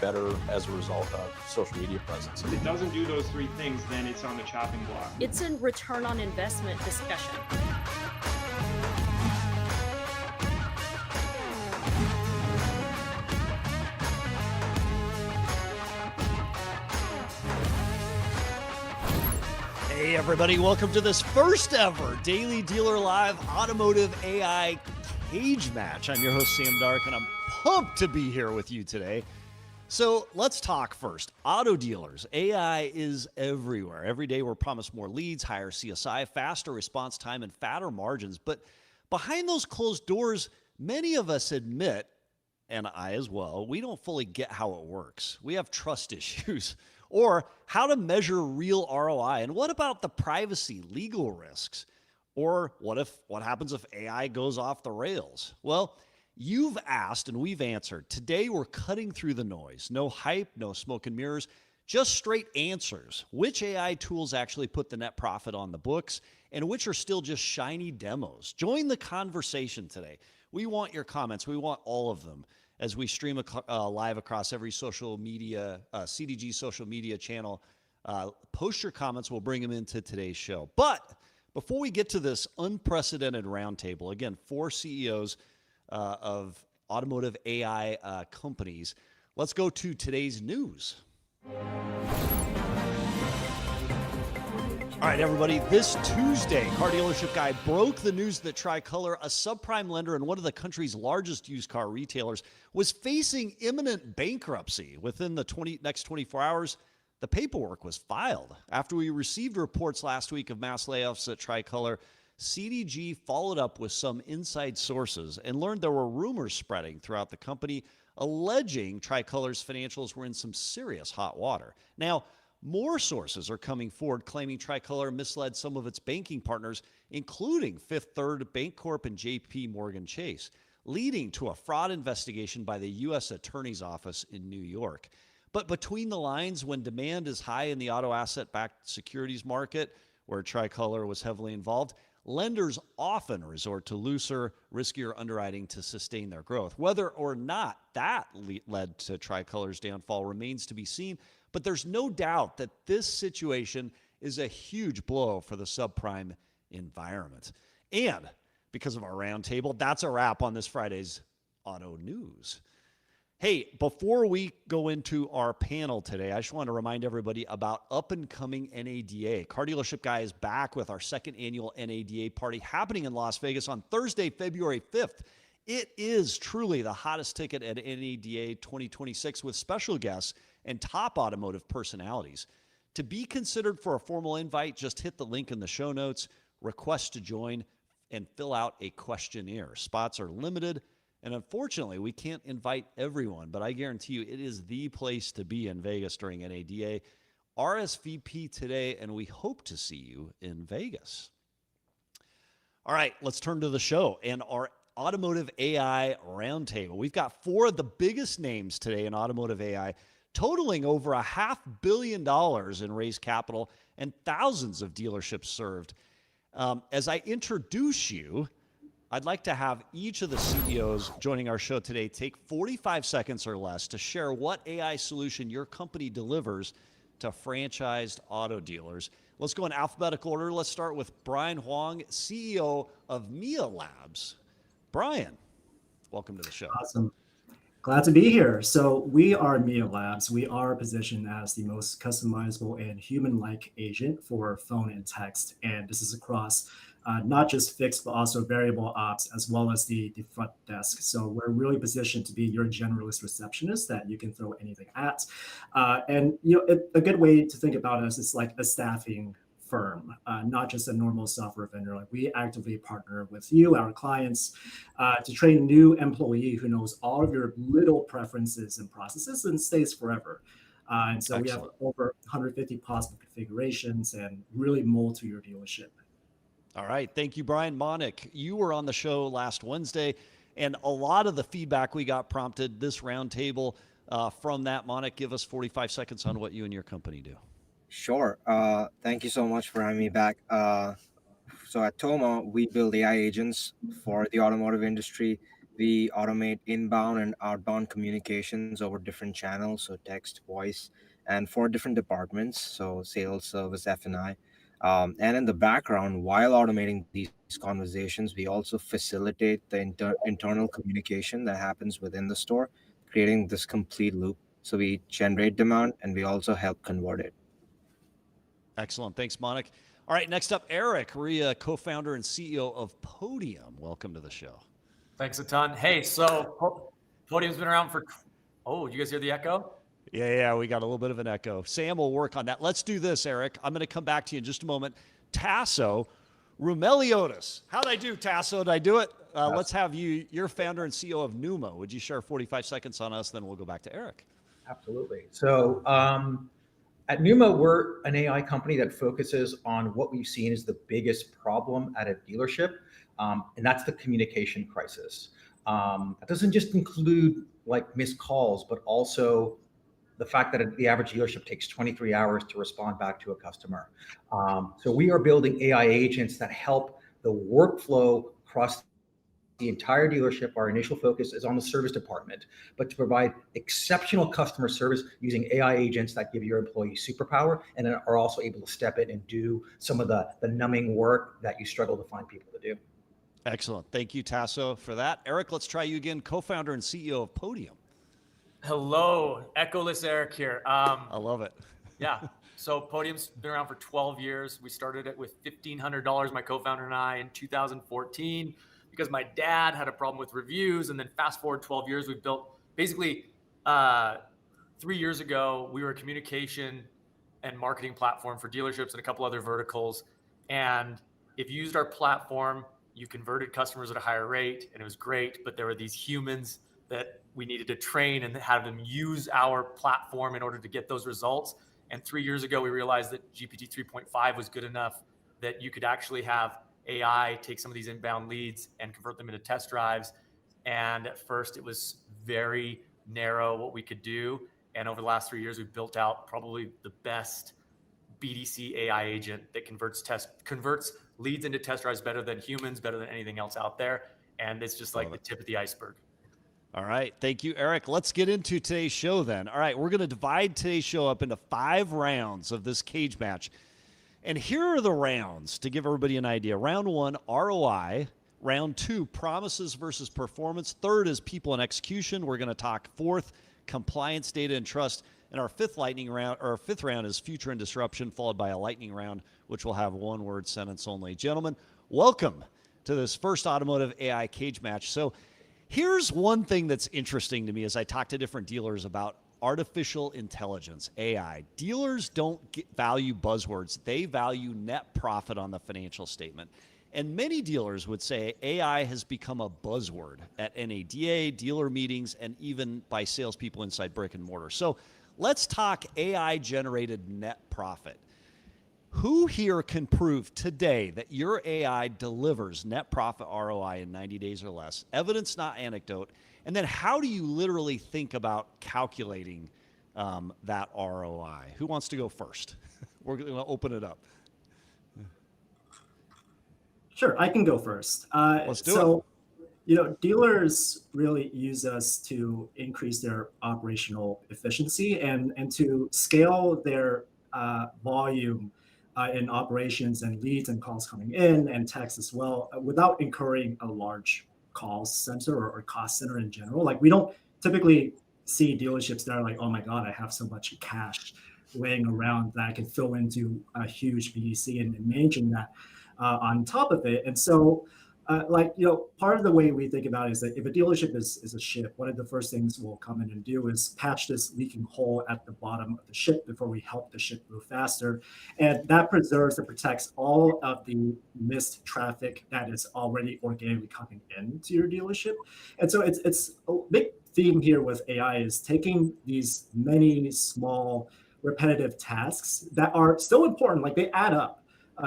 better as a result of social media presence. If it doesn't do those three things, then it's on the chopping block. It's a return on investment discussion. Hey everybody, welcome to this first ever Daily Dealer Live Automotive AI Cagematch. I'm your host Sam Dark and I'm pumped to be here with you today. So let's talk first. Auto dealers, AI is everywhere. Every day we're promised more leads, higher CSI, faster response time, and fatter margins. But behind those closed doors, many of us admit, and I as well, we don't fully get how it works. We have trust issues. Or how to measure real ROI. And what about the privacy, legal risks? Or what happens if AI goes off the rails? Well, you've asked and we've answered. Today we're cutting through the noise. No hype, no smoke and mirrors, just straight answers. Which AI tools actually put the net profit on the books and which are still just shiny demos? Join the conversation today. We want your comments. We want all of them. As we stream live across every social media, CDG social media channel. Post your comments. We'll bring them into today's show. But before we get to this unprecedented roundtable, again, 4 CEOs of automotive AI companies, let's go to today's news. All right, everybody, this Tuesday, Car Dealership Guy broke the news that Tricolor, a subprime lender and one of the country's largest used car retailers, was facing imminent bankruptcy. Within the next 24 hours, the paperwork was filed. After we received reports last week of mass layoffs at Tricolor, CDG followed up with some inside sources and learned there were rumors spreading throughout the company alleging Tricolor's financials were in some serious hot water. Now, more sources are coming forward claiming Tricolor misled some of its banking partners, including Fifth Third Bancorp and JP Morgan Chase, leading to a fraud investigation by the U.S. Attorney's Office in New York. But between the lines, when demand is high in the auto asset-backed securities market, where Tricolor was heavily involved, lenders often resort to looser, riskier underwriting to sustain their growth. Whether or not that led to Tricolor's downfall remains to be seen, but there's no doubt that this situation is a huge blow for the subprime environment. And because of our roundtable, that's a wrap on this Friday's Auto News. Hey, before we go into our panel today, I just want to remind everybody about up-and-coming NADA. Car Dealership Guy is back with our second annual NADA party happening in Las Vegas on Thursday, February 5th. It is truly the hottest ticket at NADA 2026 with special guests and top automotive personalities. To be considered for a formal invite, just hit the link in the show notes, request to join, and fill out a questionnaire. Spots are limited, and unfortunately, we can't invite everyone, but I guarantee you it is the place to be in Vegas during NADA. RSVP today, and we hope to see you in Vegas. All right, let's turn to the show and our Automotive AI Roundtable. We've got 4 of the biggest names today in automotive AI, totaling over $500 million in raised capital and thousands of dealerships served. As I introduce you, I'd like to have each of the CEOs joining our show today take 45 seconds or less to share what AI solution your company delivers to franchised auto dealers. Let's go in alphabetical order. Let's start with Brian Hoang, CEO of Mia Labs. Brian, welcome to the show. Awesome. Glad to be here. So we are Mia Labs. We are positioned as the most customizable and human-like agent for phone and text. And this is across not just fixed, but also variable ops, as well as the front desk. So we're really positioned to be your generalist receptionist that you can throw anything at. And a good way to think about us is like a staffing firm, not just a normal software vendor. Like we actively partner with you, our clients, to train a new employee who knows all of your little preferences and processes and stays forever. And so Excellent. We have over 150 possible configurations and really mold to your dealership. All right. Thank you, Brian. Monik, you were on the show last Wednesday, and a lot of the feedback we got prompted this roundtable from that. Monik, give us 45 seconds on what you and your company do. Sure. Thank you so much for having me back. So at Toma, we build AI agents for the automotive industry. We automate inbound and outbound communications over different channels, so text, voice, and for different departments, so sales, service, F&I. And in the background, while automating these conversations, we also facilitate the internal communication that happens within the store, creating this complete loop. So we generate demand and we also help convert it. Excellent. Thanks, Monik. All right, next up, Eric, Ria, co-founder and CEO of Podium. Welcome to the show. Thanks a ton. Hey, so Podium's been around for, oh, you guys hear the echo? Yeah, we got a little bit of an echo. Sam will work on that. Let's do this, Eric. I'm going to come back to you in just a moment. Tasso, Roumeliotis. How'd I do, Tasso? Did I do it? Let's have you. You're founder and CEO of Numa. Would you share 45 seconds on us? Then we'll go back to Eric. Absolutely. So at Numa, we're an AI company that focuses on what we've seen as the biggest problem at a dealership, and that's the communication crisis. That doesn't just include like missed calls, but also the fact that the average dealership takes 23 hours to respond back to a customer. So we are building AI agents that help the workflow across the entire dealership. Our initial focus is on the service department, but to provide exceptional customer service using AI agents that give your employees superpower and are also able to step in and do some of the numbing work that you struggle to find people to do. Excellent. Thank you, Tasso, for that. Eric, let's try you again, co-founder and CEO of Podium. Hello, echoless Eric here. I love it. Yeah, so Podium's been around for 12 years. We started it with $1,500, my co-founder and I, in 2014, because my dad had a problem with reviews. And then fast forward 12 years, we've built basically 3 years ago, we were a communication and marketing platform for dealerships and a couple other verticals. And if you used our platform, you converted customers at a higher rate, and it was great. But there were these humans that we needed to train and have them use our platform in order to get those results. And 3 years ago, we realized that GPT 3.5 was good enough that you could actually have AI take some of these inbound leads and convert them into test drives. And at first, it was very narrow what we could do. And over the last 3 years, we've built out probably the best BDC AI agent that converts leads into test drives better than humans, better than anything else out there. And it's just like the tip of the iceberg. All right. Thank you, Eric. Let's get into today's show then. All right. We're going to divide today's show up into 5 rounds of this cage match. And here are the rounds to give everybody an idea. Round 1, ROI. Round 2, promises versus performance. 3rd is people and execution. We're going to talk 4th, compliance, data, and trust. And our 5th round is future and disruption, followed by a lightning round, which will have 1-word sentence only. Gentlemen, welcome to this first automotive AI cage match. So here's one thing that's interesting to me as I talk to different dealers about artificial intelligence, AI. Dealers don't value buzzwords. They value net profit on the financial statement. And many dealers would say AI has become a buzzword at NADA, dealer meetings, and even by salespeople inside brick and mortar. So let's talk AI-generated net profit. Who here can prove today that your AI delivers net profit ROI in 90 days or less? Evidence, not anecdote. And then how do you literally think about calculating that ROI? Who wants to go first? We're going to open it up. Sure, I can go first. Let's do it. Dealers really use us to increase their operational efficiency and to scale their volume in operations and leads and calls coming in and text as well without incurring a large call center or cost center in general. Like we don't typically see dealerships that are like, oh my God, I have so much cash laying around that I can fill into a huge BDC and managing that on top of it. And so part of the way we think about it is that if a dealership is a ship, one of the first things we'll come in and do is patch this leaking hole at the bottom of the ship before we help the ship move faster. And that preserves and protects all of the missed traffic that is already organically coming into your dealership. And so it's a big theme here with AI is taking these many small repetitive tasks that are still important, like they add up.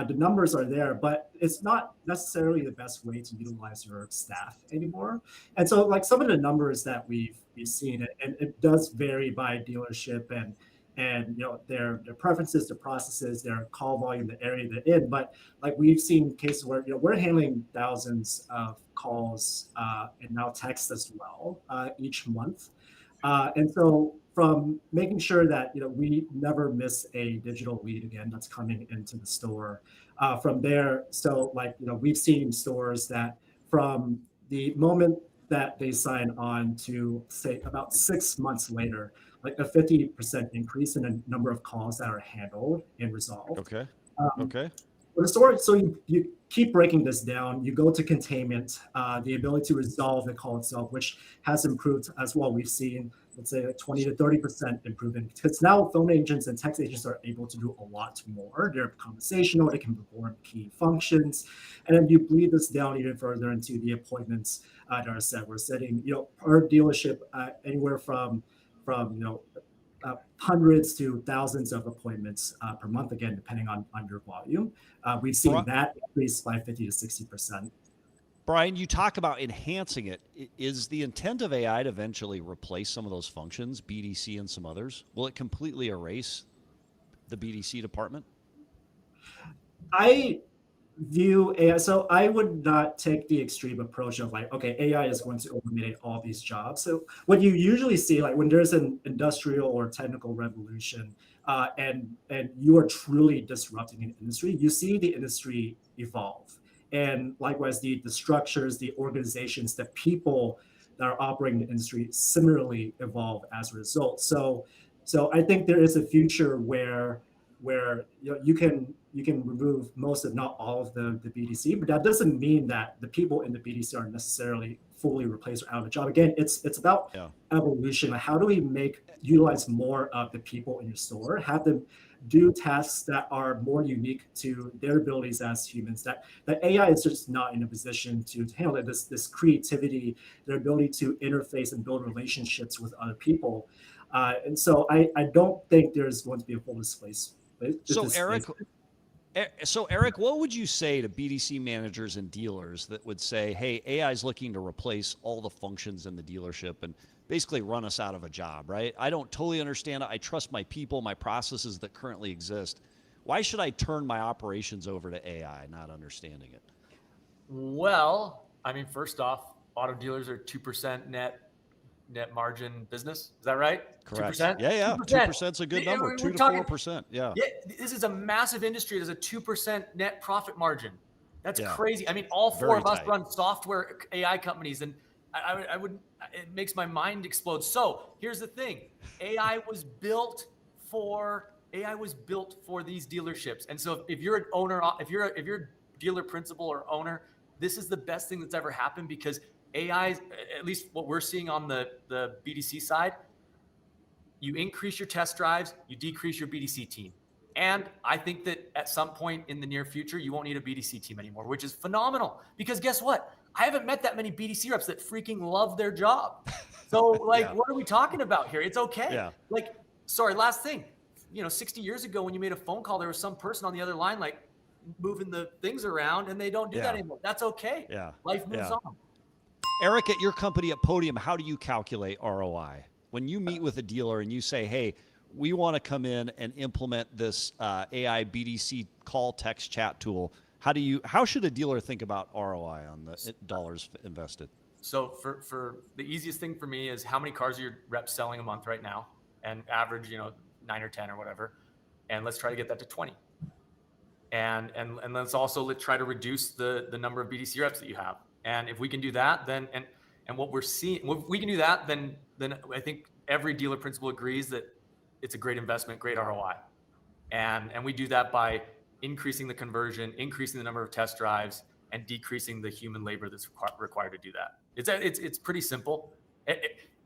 The numbers are there, but it's not necessarily the best way to utilize your staff anymore. And so like some of the numbers that we've seen, and it does vary by dealership and their preferences, their processes, their call volume, the area they're in. But like we've seen cases where we're handling thousands of calls and now texts as well each month. And so from making sure that we never miss a digital lead again that's coming into the store. From there, so like we've seen stores that from the moment that they sign on to say about 6 months later, like a 50% increase in the number of calls that are handled and resolved. Okay. Um, Okay. But the story, so you keep breaking this down. You go to containment, the ability to resolve the call itself, which has improved as well. We've seen, let's say, a 20 to 30% improvement. Because now phone agents and text agents are able to do a lot more. They're conversational, they can perform key functions. And then you bleed this down even further into the appointments that are set. We're setting, per dealership, anywhere from hundreds to thousands of appointments per month, again, depending on your volume. We've seen that increase by 50 to 60%. Brian, you talk about enhancing it. Is the intent of AI to eventually replace some of those functions, BDC and some others? Will it completely erase the BDC department? I view AI, so I would not take the extreme approach of like, okay, AI is going to eliminate all these jobs. So what you usually see, like when there's an industrial or technical revolution, and you are truly disrupting an industry, you see the industry evolve. And likewise, the structures, the organizations, the people that are operating the industry similarly evolve as a result. So I think there is a future where you can remove most, if not all, of the BDC, but that doesn't mean that the people in the BDC are necessarily fully replaced or out of a job. Again, it's about evolution. Like, how do we utilize more of the people in your store, have them do tasks that are more unique to their abilities as humans, that AI is just not in a position to handle it. This creativity, their ability to interface and build relationships with other people. And so I don't think there's going to be a full displacement. So Eric, what would you say to BDC managers and dealers that would say, hey, AI is looking to replace all the functions in the dealership and basically run us out of a job, right? I don't totally understand it. I trust my people, my processes that currently exist. Why should I turn my operations over to AI, not understanding it? Well, I mean, first off, auto dealers are 2% net margin business. Is that right? Correct. 2%? Yeah. 2% is a good number. 2 to 4%. Yeah. This is a massive industry. There's a 2% net profit margin. That's crazy. I mean, all four Very of us tight. run software AI companies, and I would. It makes my mind explode. So here's the thing: AI was built for these dealerships. And so if you're an owner, if you're a dealer principal or owner, this is the best thing that's ever happened, because AI, at least what we're seeing on the BDC side, you increase your test drives, you decrease your BDC team. And I think that at some point in the near future, you won't need a BDC team anymore, which is phenomenal, because guess what? I haven't met that many BDC reps that freaking love their job. So what are we talking about here? It's okay. Yeah. Like, sorry, last thing, 60 years ago when you made a phone call, there was some person on the other line, like moving the things around, and they don't do that anymore. That's okay. Yeah. Life moves on. Eric, at your company at Podium, how do you calculate ROI? When you meet with a dealer and you say, hey, we want to come in and implement this AI BDC call text chat tool, how should a dealer think about ROI on the dollars invested? So for the easiest thing for me is, how many cars are your reps selling a month right now, and average, 9 or 10 or whatever. And let's try to get that to 20. And let's also try to reduce the number of BDC reps that you have. And if we can do that, then and what we're seeing, if we can do that, then I think every dealer principal agrees that it's a great investment, great ROI. And we do that by increasing the conversion, increasing the number of test drives, and decreasing the human labor that's required to do that. It's pretty simple.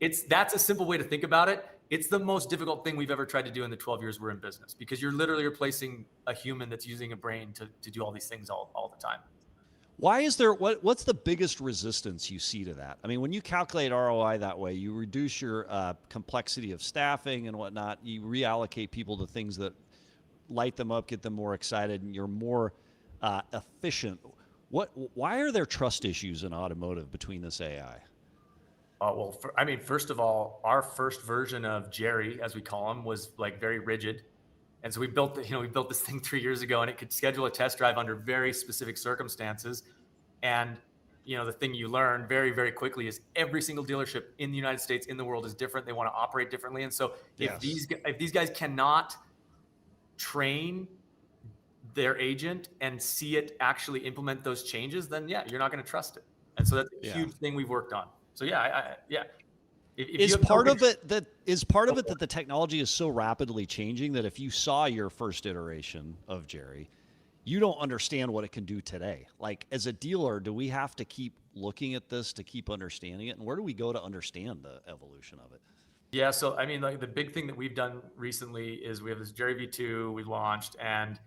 That's a simple way to think about it. It's the most difficult thing we've ever tried to do in the 12 years we're in business, because you're literally replacing a human that's using a brain to do all these things all the time. Why is there, what's the biggest resistance you see to that? I mean, when you calculate ROI that way, you reduce your complexity of staffing and whatnot, you reallocate people to things that light them up, get them more excited, and you're more efficient. Why are there trust issues in automotive between this AI? Well, first of all, our first version of Jerry, as we call him, was like very rigid. And so we built this thing 3 years ago, and it could schedule a test drive under very specific circumstances. And, the thing you learn very, very quickly is every single dealership in the United States, in the world, is different. They want to operate differently. And so if these guys cannot train their agent and see it actually implement those changes, then you're not going to trust it. And so that's a huge thing we've worked on. So Is part of it that the technology is so rapidly changing that if you saw your first iteration of Jerry, you don't understand what it can do today? Like, as a dealer, do we have to keep looking at this to keep understanding it? And where do we go to understand the evolution of it? Yeah. So, like the big thing that we've done recently is we have this Jerry V2 we launched, and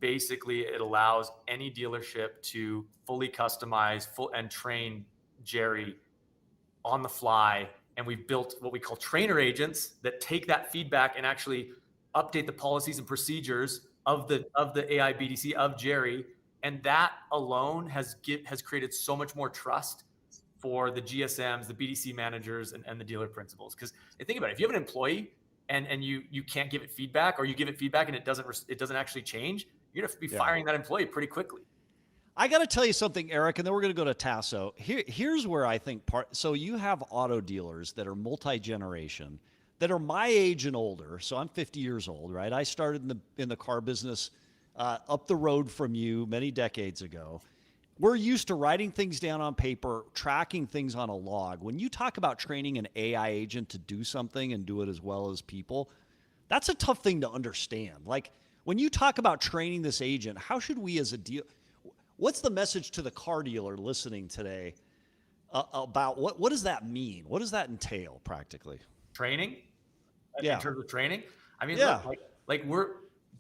basically it allows any dealership to fully customize and train Jerry on the fly. And we've built what we call trainer agents that take that feedback and actually update the policies and procedures of the AI BDC of Jerry. And that alone has created so much more trust for the GSMs, the BDC managers, and the dealer principals. Because think about it, if you have an employee and you can't give it feedback, or you give it feedback and it doesn't actually change, you're gonna be firing that employee pretty quickly. I got to tell you something, Eric, and then we're going to go to Tasso. Here's where I think so you have auto dealers that are multi-generation, that are my age and older. So I'm 50 years old, right? I started in the car business up the road from you many decades ago. We're used to writing things down on paper, tracking things on a log. When you talk about training an AI agent to do something and do it as well as people, that's a tough thing to understand. Like, when you talk about training this agent, how should we as a dealer... What's the message to the car dealer listening today about what does that mean? What does that entail practically? Training? Yeah. In terms of training? Look, like we're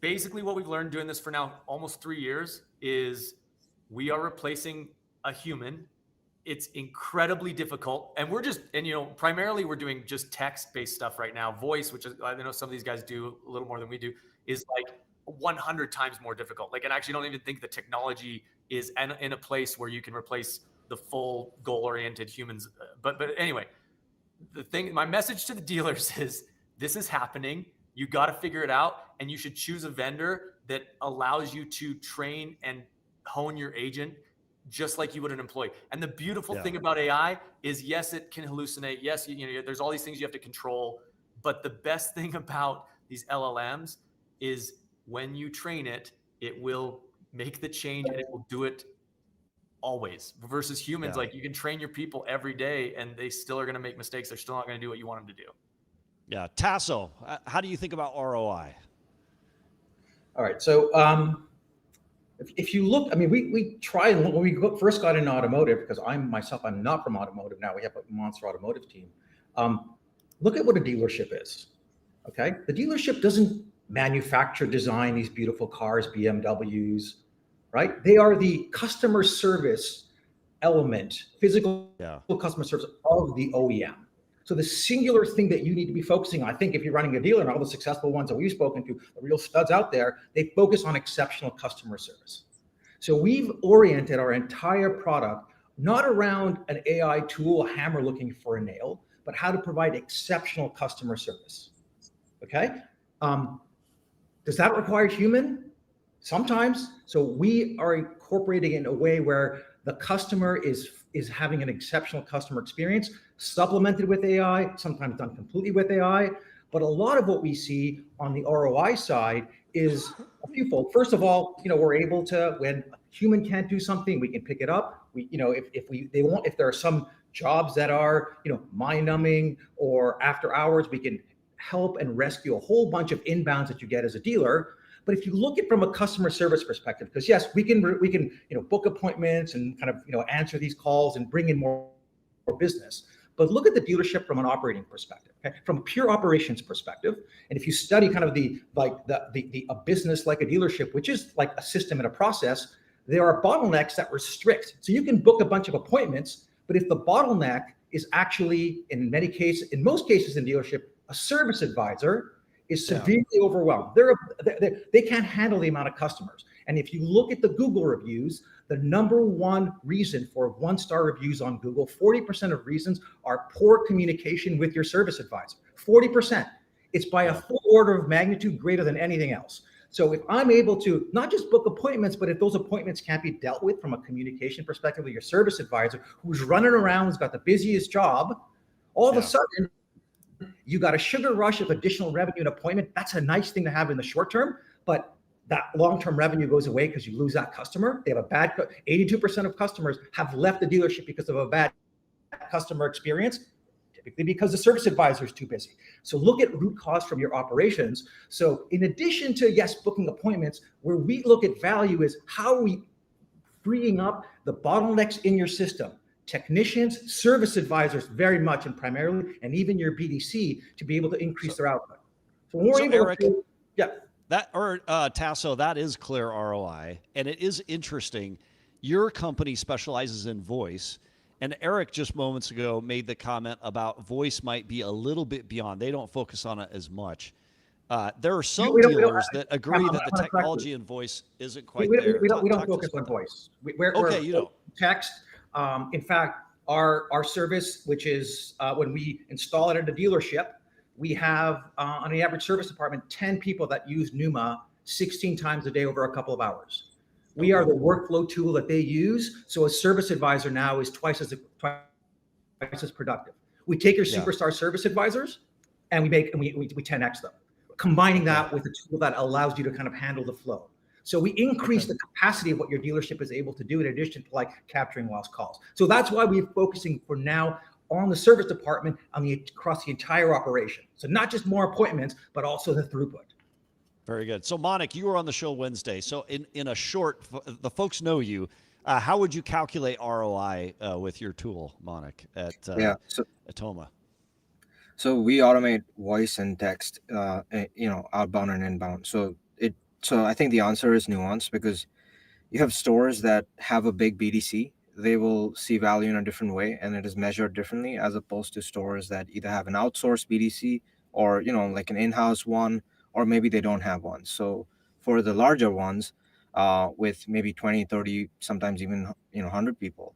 basically, what we've learned doing this for now almost 3 years is we are replacing a human. It's incredibly difficult. And primarily we're doing just text-based stuff right now. Voice, which is, I know some of these guys do a little more than we do, is like 100 times more difficult. Like, and I actually don't even think the technology is in a place where you can replace the full goal-oriented humans. But anyway, my message to the dealers is this is happening. You got to figure it out, and you should choose a vendor that allows you to train and hone your agent just like you would an employee. And the beautiful thing about AI is, yes, it can hallucinate. Yes, there's all these things you have to control. But the best thing about these LLMs is when you train it, it will make the change and it will do it always. Versus humans, like, you can train your people every day and they still are going to make mistakes. They're still not going to do what you want them to do. Yeah. Tasso, how do you think about ROI? All right. So if you look, we try, and when we first got into automotive, because I'm not from automotive now, we have a monster automotive team. Look at what a dealership is. Okay. The dealership doesn't manufacture, design these beautiful cars, BMWs, right? They are the customer service element, physical customer service of the OEM. So the singular thing that you need to be focusing on, I think if you're running a dealer, and all the successful ones that we've spoken to, the real studs out there, they focus on exceptional customer service. So we've oriented our entire product not around an AI tool, a hammer looking for a nail, but how to provide exceptional customer service. Okay? Does that require human? Sometimes. So we are incorporating in a way where the customer is having an exceptional customer experience, supplemented with AI, sometimes done completely with AI. But a lot of what we see on the ROI side is a fewfold. First of all, we're able to, when a human can't do something, we can pick it up. If there are some jobs that are, mind numbing or after hours, we can help and rescue a whole bunch of inbounds that you get as a dealer. But if you look at from a customer service perspective, because yes, we can book appointments and kind of answer these calls and bring in more business. But look at the dealership from an operating perspective, okay? From a pure operations perspective. And if you study kind of a business like a dealership, which is like a system and a process, there are bottlenecks that restrict. So you can book a bunch of appointments, but if the bottleneck is actually, in most cases in dealership, a service advisor is severely overwhelmed. They can't handle the amount of customers. And if you look at the Google reviews, The number one reason for 1-star reviews on Google, 40% of reasons are poor communication with your service advisor. 40%. It's by a full order of magnitude greater than anything else. So if I'm able to not just book appointments, but if those appointments can't be dealt with from a communication perspective with your service advisor, who's running around, who's got the busiest job, all of a sudden, you got a sugar rush of additional revenue and appointment. That's a nice thing to have in the short term, but that long-term revenue goes away because you lose that customer. They have a bad, 82% of customers have left the dealership because of a bad customer experience, typically because the service advisor is too busy. So look at root cause from your operations. So in addition to, yes, booking appointments, where we look at value is how are we freeing up the bottlenecks in your system, technicians, service advisors very much and primarily, and even your BDC to be able to increase their output. So when we're able Eric, to, Tasso, that is clear ROI. And it is interesting. Your company specializes in voice. And Eric just moments ago made the comment about voice might be a little bit beyond. They don't focus on it as much. There are some dealers that agree that the technology in voice isn't quite there. We don't focus on voice. We're text. In fact, our service, which is when we install it at a dealership, we have on the average service department 10 people that use Numa 16 times a day over a couple of hours. We are the workflow tool that they use. So a service advisor now is twice as productive. We take your superstar service advisors and we 10x them, combining that with a tool that allows you to kind of handle the flow. So we increase the capacity of what your dealership is able to do in addition to like capturing lost calls. So that's why we're focusing for now on the service department across the entire operation. So not just more appointments, but also the throughput. Very good. So Monik, you were on the show Wednesday. So in a short, the folks know you. How would you calculate ROI with your tool, Monik, at Toma? So we automate voice and text, outbound and inbound. So I think the answer is nuanced because you have stores that have a big BDC. They will see value in a different way, and it is measured differently as opposed to stores that either have an outsourced BDC or like an in-house one, or maybe they don't have one. So for the larger ones, with maybe 20, 30, sometimes even 100 people,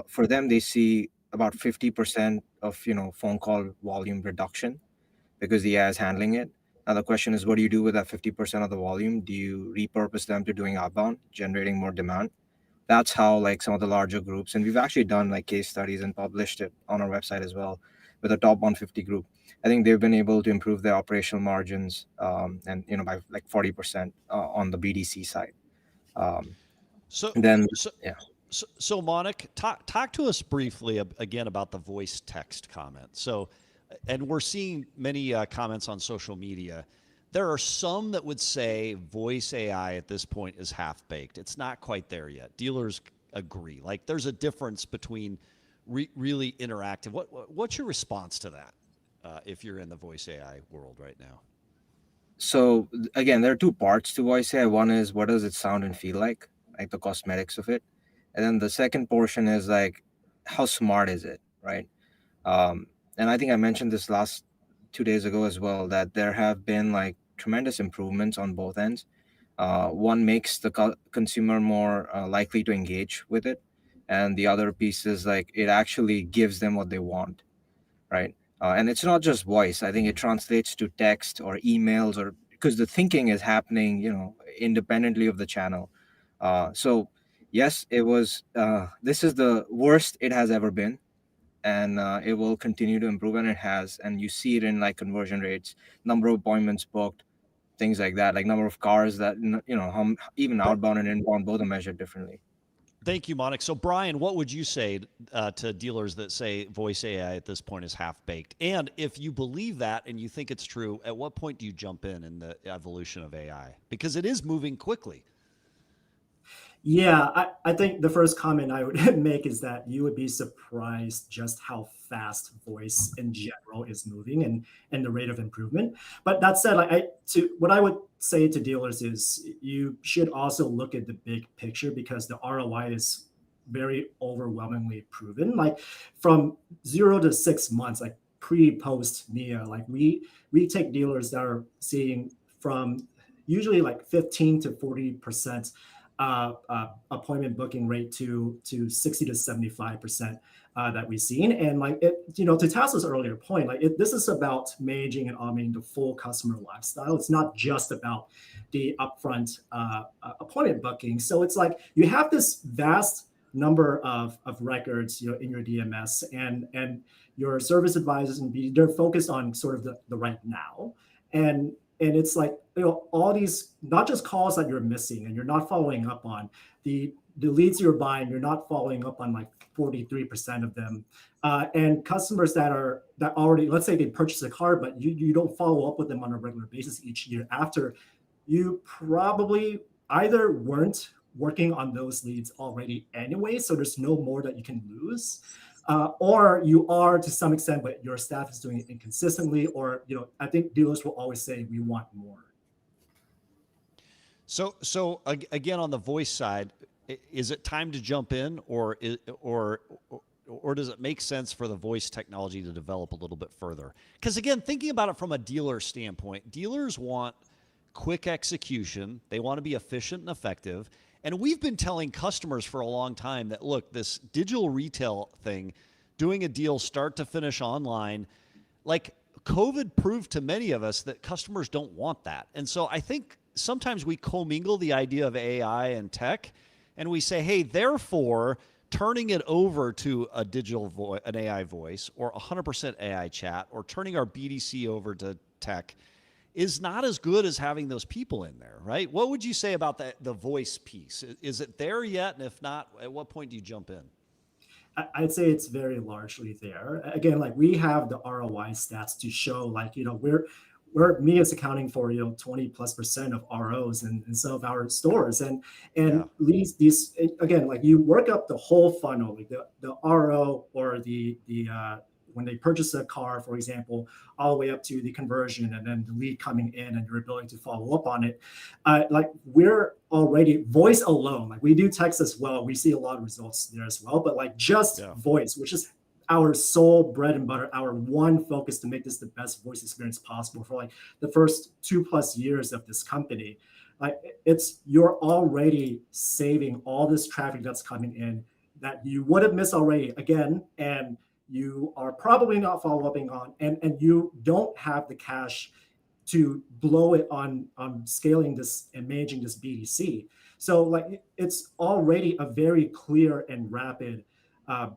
for them they see about 50% of phone call volume reduction because the AI is handling it. Now the question is, what do you do with that 50% of the volume? Do you repurpose them to doing outbound, generating more demand? That's how like some of the larger groups, and we've actually done like case studies and published it on our website as well with the top 150 group. I think they've been able to improve their operational margins and by like 40% on the BDC side. So Monik, talk to us briefly again about the voice text comment. So, and we're seeing many comments on social media. There are some that would say voice AI at this point is half-baked. It's not quite there yet. Dealers agree. Like there's a difference between really interactive. What's your response to that if you're in the voice AI world right now? So again, there are two parts to voice AI. One is what does it sound and feel like the cosmetics of it. And then the second portion is like, how smart is it, right? And I think I mentioned this last 2 days ago as well, that there have been like tremendous improvements on both ends. One makes the consumer more likely to engage with it. And the other piece is like, it actually gives them what they want, right? And it's not just voice. I think it translates to text or emails, or because the thinking is happening, independently of the channel. So yes, it was, this is the worst it has ever been. And it will continue to improve, and it has. And you see it in like conversion rates, number of appointments booked, things like that, like number of cars that, even outbound and inbound, both are measured differently. Thank you, Monik. So Brian, what would you say to dealers that say voice AI at this point is half-baked? And if you believe that and you think it's true, at what point do you jump in the evolution of AI? Because it is moving quickly. Yeah, I think the first comment I would make is that you would be surprised just how fast voice in general is moving and the rate of improvement. But that said, what I would say to dealers is you should also look at the big picture because the ROI is very overwhelmingly proven. Like from 0 to 6 months, like pre-post NIA, like we take dealers that are seeing from usually like 15 to 40% appointment booking rate to 60 to 75% that we've seen. And like it, to Tasso's earlier point, like this is about managing and automating the full customer lifestyle. It's not just about the upfront appointment booking. So it's like you have this vast number of records, in your DMS, and your service advisors and they're focused on sort of the right now. And it's like, all these, not just calls that you're missing and you're not following up on, the leads you're buying, you're not following up on like 43% of them. And customers that already, let's say they purchase a car, but you don't follow up with them on a regular basis each year after, you probably either weren't working on those leads already anyway, so there's no more that you can lose. Or you are to some extent, but your staff is doing it inconsistently, or I think dealers will always say we want more. So again, on the voice side, is it time to jump in, or does it make sense for the voice technology to develop a little bit further? Because again, thinking about it from a dealer standpoint, dealers want quick execution. They want to be efficient and effective. And we've been telling customers for a long time that, look, this digital retail thing, doing a deal start to finish online, like COVID proved to many of us that customers don't want that. And so I think sometimes we commingle the idea of AI and tech, and we say, hey, therefore, turning it over to a an AI voice or 100% AI chat, or turning our BDC over to tech is not as good as having those people in there, right? What would you say about the voice piece? Is it there yet? And if not, at what point do you jump in? I'd say it's very largely there. Again, like we have the ROI stats to show, like, Mia is accounting for 20+% of ROs in some of our stores, and these again, like you work up the whole funnel, like the RO or the when they purchase a car, for example, all the way up to the conversion and then the lead coming in and your ability to follow up on it. Like we're already voice alone, like we do text as well. We see a lot of results there as well, but like just voice, which is our sole bread and butter, our one focus to make this the best voice experience possible for like the first 2+ years of this company. Like you're already saving all this traffic that's coming in that you would have missed already again, and you are probably not follow-upping on, and you don't have the cash to blow it on scaling this and managing this BDC. So like it's already a very clear and rapid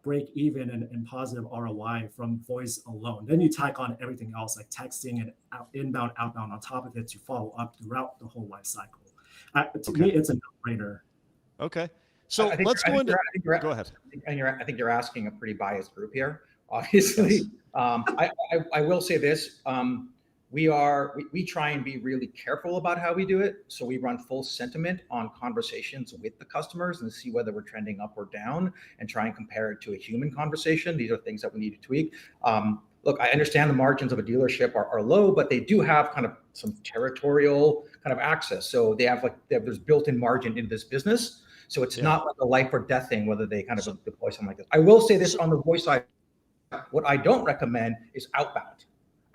break even and positive ROI from voice alone. Then you tack on everything else like texting and inbound, outbound on top of it to follow up throughout the whole life cycle. To me, it's a no-brainer. Okay. So let's go into. Go ahead. I think you're asking a pretty biased group here. Obviously, yes. I will say this: we try and be really careful about how we do it. So we run full sentiment on conversations with the customers and see whether we're trending up or down, and try and compare it to a human conversation. These are things that we need to tweak. Look, I understand the margins of a dealership are low, but they do have kind of some territorial kind of access. So there's built-in margin in this business. So it's not like a life or death thing, whether they kind of deploy something like this. I will say this on the voice side. What I don't recommend is outbound.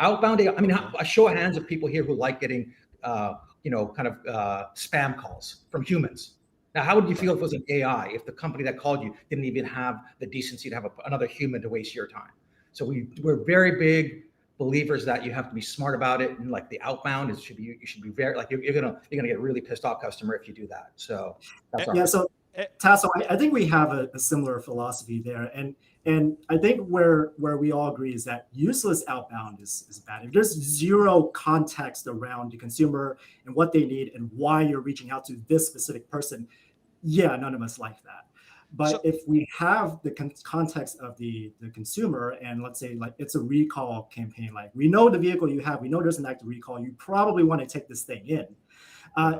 Outbound, I mean, a show of hands of people here who like getting, spam calls from humans. Now, how would you feel if it was an AI, if the company that called you didn't even have the decency to have another human to waste your time? So we're very big believers that you have to be smart about it, and like the outbound you should be very, like you're gonna get a really pissed off customer if you do that. So that's So Tasso, I think we have a similar philosophy there, and I think where we all agree is that useless outbound is bad. If there's zero context around the consumer and what they need and why you're reaching out to this specific person, none of us like that. But if we have the context of the consumer, and let's say like it's a recall campaign, like we know the vehicle you have, we know there's an active recall, you probably want to take this thing in.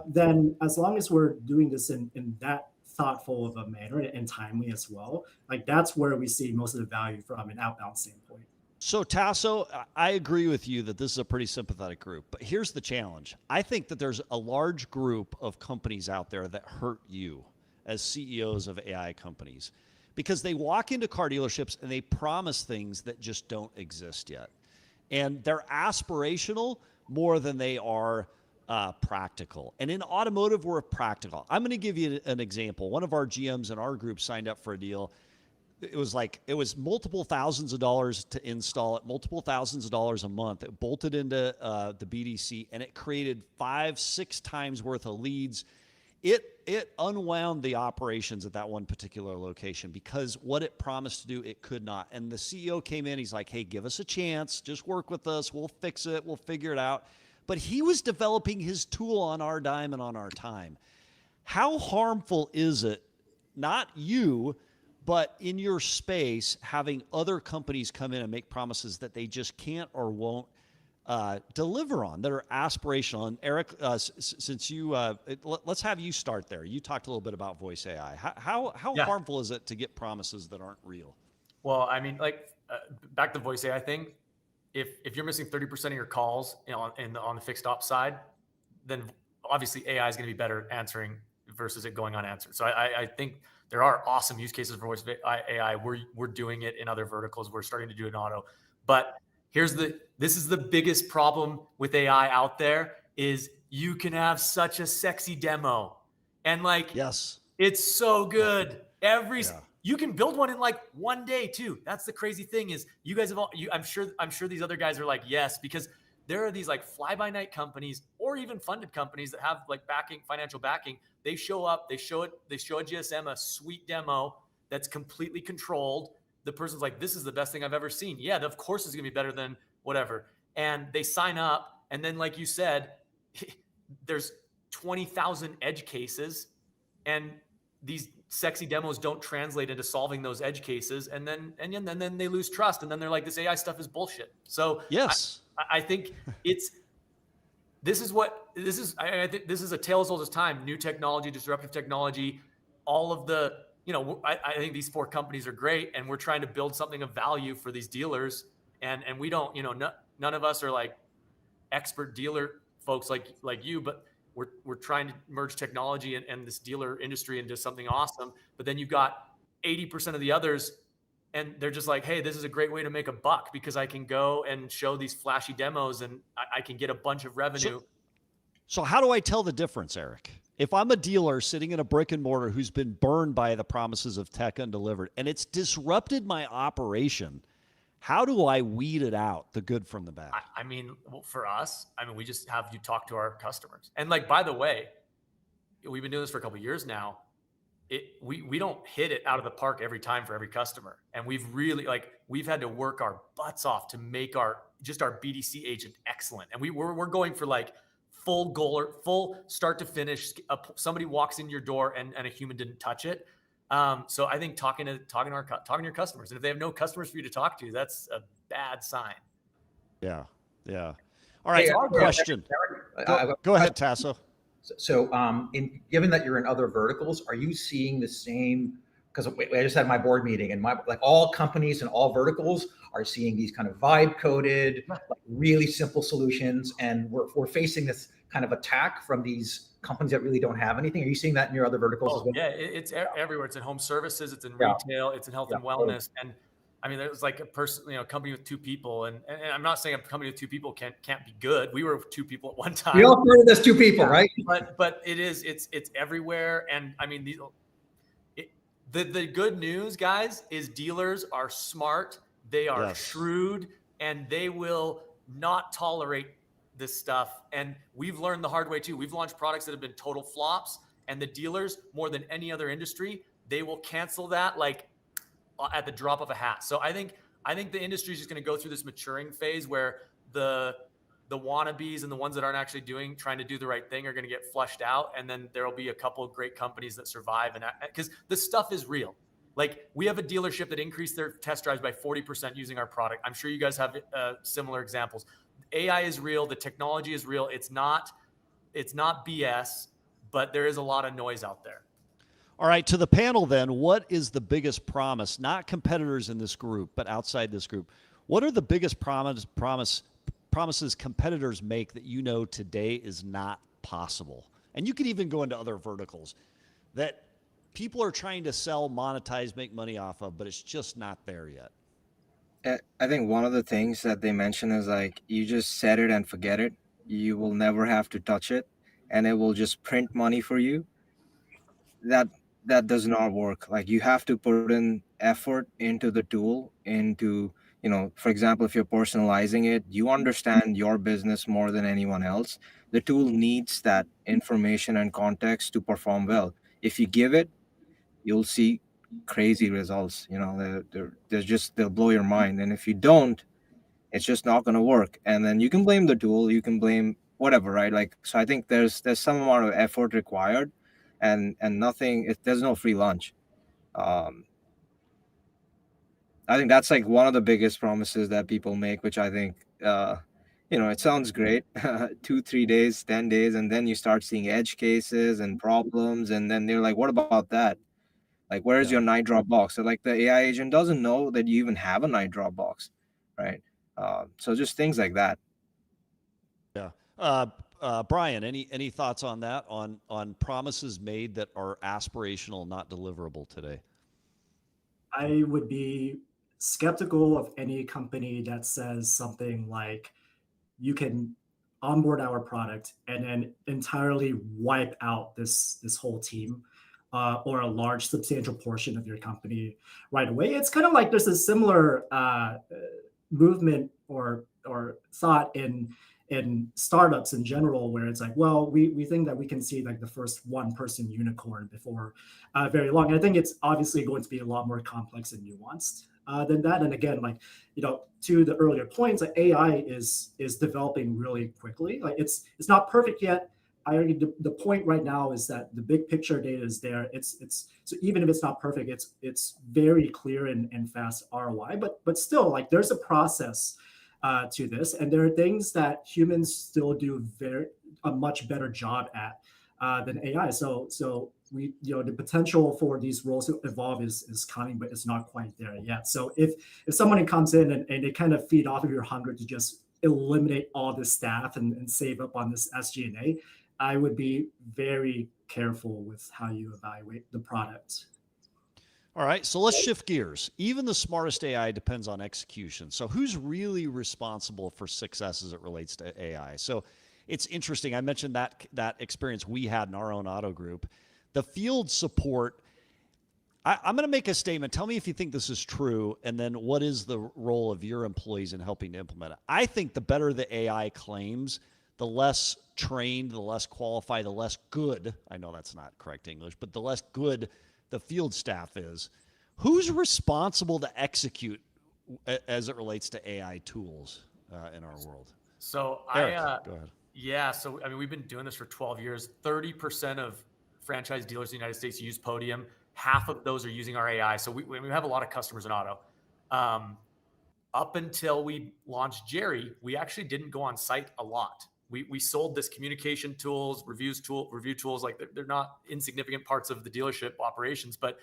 Then as long as we're doing this in that thoughtful of a manner and timely as well, like that's where we see most of the value from an outbound standpoint. So Tasso, I agree with you that this is a pretty sympathetic group, but here's the challenge. I think that there's a large group of companies out there that hurt you as CEOs of AI companies, because they walk into car dealerships and they promise things that just don't exist yet. And they're aspirational more than they are practical. And in automotive, we're practical. I'm going to give you an example. One of our GMs in our group signed up for a deal. It was multiple thousands of dollars to install it, multiple thousands of dollars a month. It bolted into the BDC, and it created 5-6 times worth of leads. It unwound the operations at that one particular location because what it promised to do, it could not. And the CEO came in. He's like, hey, give us a chance. Just work with us. We'll fix it. We'll figure it out. But he was developing his tool on our dime and on our time. How harmful is it, not you, but in your space, having other companies come in and make promises that they just can't or won't deliver on, that are aspirational? And Eric, since you, let's have you start there. You talked a little bit about voice AI. How harmful is it to get promises that aren't real? Well, I mean, like back to the voice AI thing. If you're missing 30% of your calls, on the fixed ops side, then obviously AI is going to be better answering versus it going unanswered. So I think there are awesome use cases for voice AI. We're doing it in other verticals. We're starting to do it in auto. But this is the biggest problem with AI out there is you can have such a sexy demo. And like, yes, it's so good. You can build one in like one day too. That's the crazy thing is you guys have I'm sure these other guys are like, yes, because there are these like fly by night companies or even funded companies that have like financial backing. They show up, they show a GSM, a sweet demo that's completely controlled. The person's like, this is the best thing I've ever seen. Yeah, of course it's gonna be better than whatever. And they sign up. And then like you said, there's 20,000 edge cases and these sexy demos don't translate into solving those edge cases. And then they lose trust. And then they're like, this AI stuff is bullshit. So yes, I think I think this is a tale as old as time, new technology, disruptive technology, all of the, I think these 4 companies are great and we're trying to build something of value for these dealers. And we don't, none of us are like expert dealer folks like you, but we're trying to merge technology and this dealer industry into something awesome. But then you've got 80% of the others and they're just like, hey, this is a great way to make a buck because I can go and show these flashy demos and I can get a bunch of revenue. So how do I tell the difference, Eric? If I'm a dealer sitting in a brick and mortar who's been burned by the promises of tech undelivered and it's disrupted my operation, how do I weed it out, the good from the bad? I mean, for us, we just have you talk to our customers. And like, by the way, we've been doing this for a couple of years now. We don't hit it out of the park every time for every customer. And we've really we've had to work our butts off to make our BDC agent excellent. And we're going for like full goal, full start to finish. Somebody walks in your door and a human didn't touch it. So I think talking to your customers, and if they have no customers for you to talk to, that's a bad sign. Yeah. All right. Question. Go ahead, Tasso. So, given that you're in other verticals, are you seeing the same? Because I just had my board meeting, and all companies and all verticals are seeing these kind of vibe coded, really simple solutions, and we're facing this kind of attack from these companies that really don't have anything. Are you seeing that in your other verticals as well? Yeah, it's everywhere. It's in home services, it's in retail, it's in health and wellness. And there's like a person, a company with 2 people, and I'm not saying a company with 2 people can't be good. We were 2 people at one time. We all started as 2 people, right? But it's everywhere. And the good news, guys, is dealers are smart, they are shrewd, and they will not tolerate this stuff. And we've learned the hard way too. We've launched products that have been total flops, and the dealers, more than any other industry, they will cancel that like at the drop of a hat. So I think the industry is just going to go through this maturing phase where the wannabes and the ones that aren't actually trying to do the right thing are going to get flushed out. And then there'll be a couple of great companies that survive. And because the stuff is real. Like, we have a dealership that increased their test drives by 40% using our product. I'm sure you guys have similar examples. AI is real. The technology is real. It's not BS, but there is a lot of noise out there. All right, to the panel then, what is the biggest promise, not competitors in this group, but outside this group? What are the biggest promises competitors make that today is not possible? And you could even go into other verticals that people are trying to sell, monetize, make money off of, but it's just not there yet. I think one of the things that they mention is like, you just set it and forget it. you will never have to touch it, and it will just print money for you. That that does not work. Like, you have to put in effort into the tool, into, for example, if you're personalizing it, you understand your business more than anyone else. The tool needs that information and context to perform well. If you give it, you'll see crazy results. They'll blow your mind. And if you don't, it's just not going to work. And then you can blame the tool, you can blame whatever, right? Like, so I think there's some amount of effort required, and there's no free lunch. um I think that's like one of the biggest promises that people make, which I think, it sounds great. 2 3 days, 10 days, and then you start seeing edge cases and problems, and then they're like, what about that? Like, where's your night drop box? So, like, the AI agent doesn't know that you even have a night drop box, right? So just things like that. Yeah. Brian, any thoughts on that? On promises made that are aspirational, not deliverable today? I would be skeptical of any company that says something like, you can onboard our product and then entirely wipe out this whole team, or a large substantial portion of your company right away. It's kind of like there's a similar movement or thought in startups in general, where it's like, well, we think that we can see like the first one person unicorn before very long. And I think it's obviously going to be a lot more complex and nuanced than that. And again, like, to the earlier points, like, AI is developing really quickly. Like, it's not perfect yet. I argue the point right now is that the big picture data is there. It's so even if it's not perfect, it's very clear and fast ROI. But still, like, there's a process to this, and there are things that humans still do a much better job at than AI. So we, the potential for these roles to evolve is coming, but it's not quite there yet. So if somebody comes in and they kind of feed off of your hunger to just eliminate all this staff and save up on this SG&A, I would be very careful with how you evaluate the product. All right, so let's shift gears. Even the smartest AI depends on execution. So who's really responsible for success as it relates to AI? So it's interesting. I mentioned that experience we had in our own auto group. The field support, I'm going to make a statement. Tell me if you think this is true, and then what is the role of your employees in helping to implement it? I think the better the AI claims, the less trained, the less qualified, the less good, I know that's not correct English, but the less good the field staff is. Who's responsible to execute as it relates to AI tools in our world? So Eric, go ahead. Yeah, so I mean, we've been doing this for 12 years. 30% of franchise dealers in the United States use Podium. Half of those are using our AI. So we have a lot of customers in auto. Up until we launched Jerry, we actually didn't go on site a lot. We sold this communication tools, review tools, like they're not insignificant parts of the dealership operations, but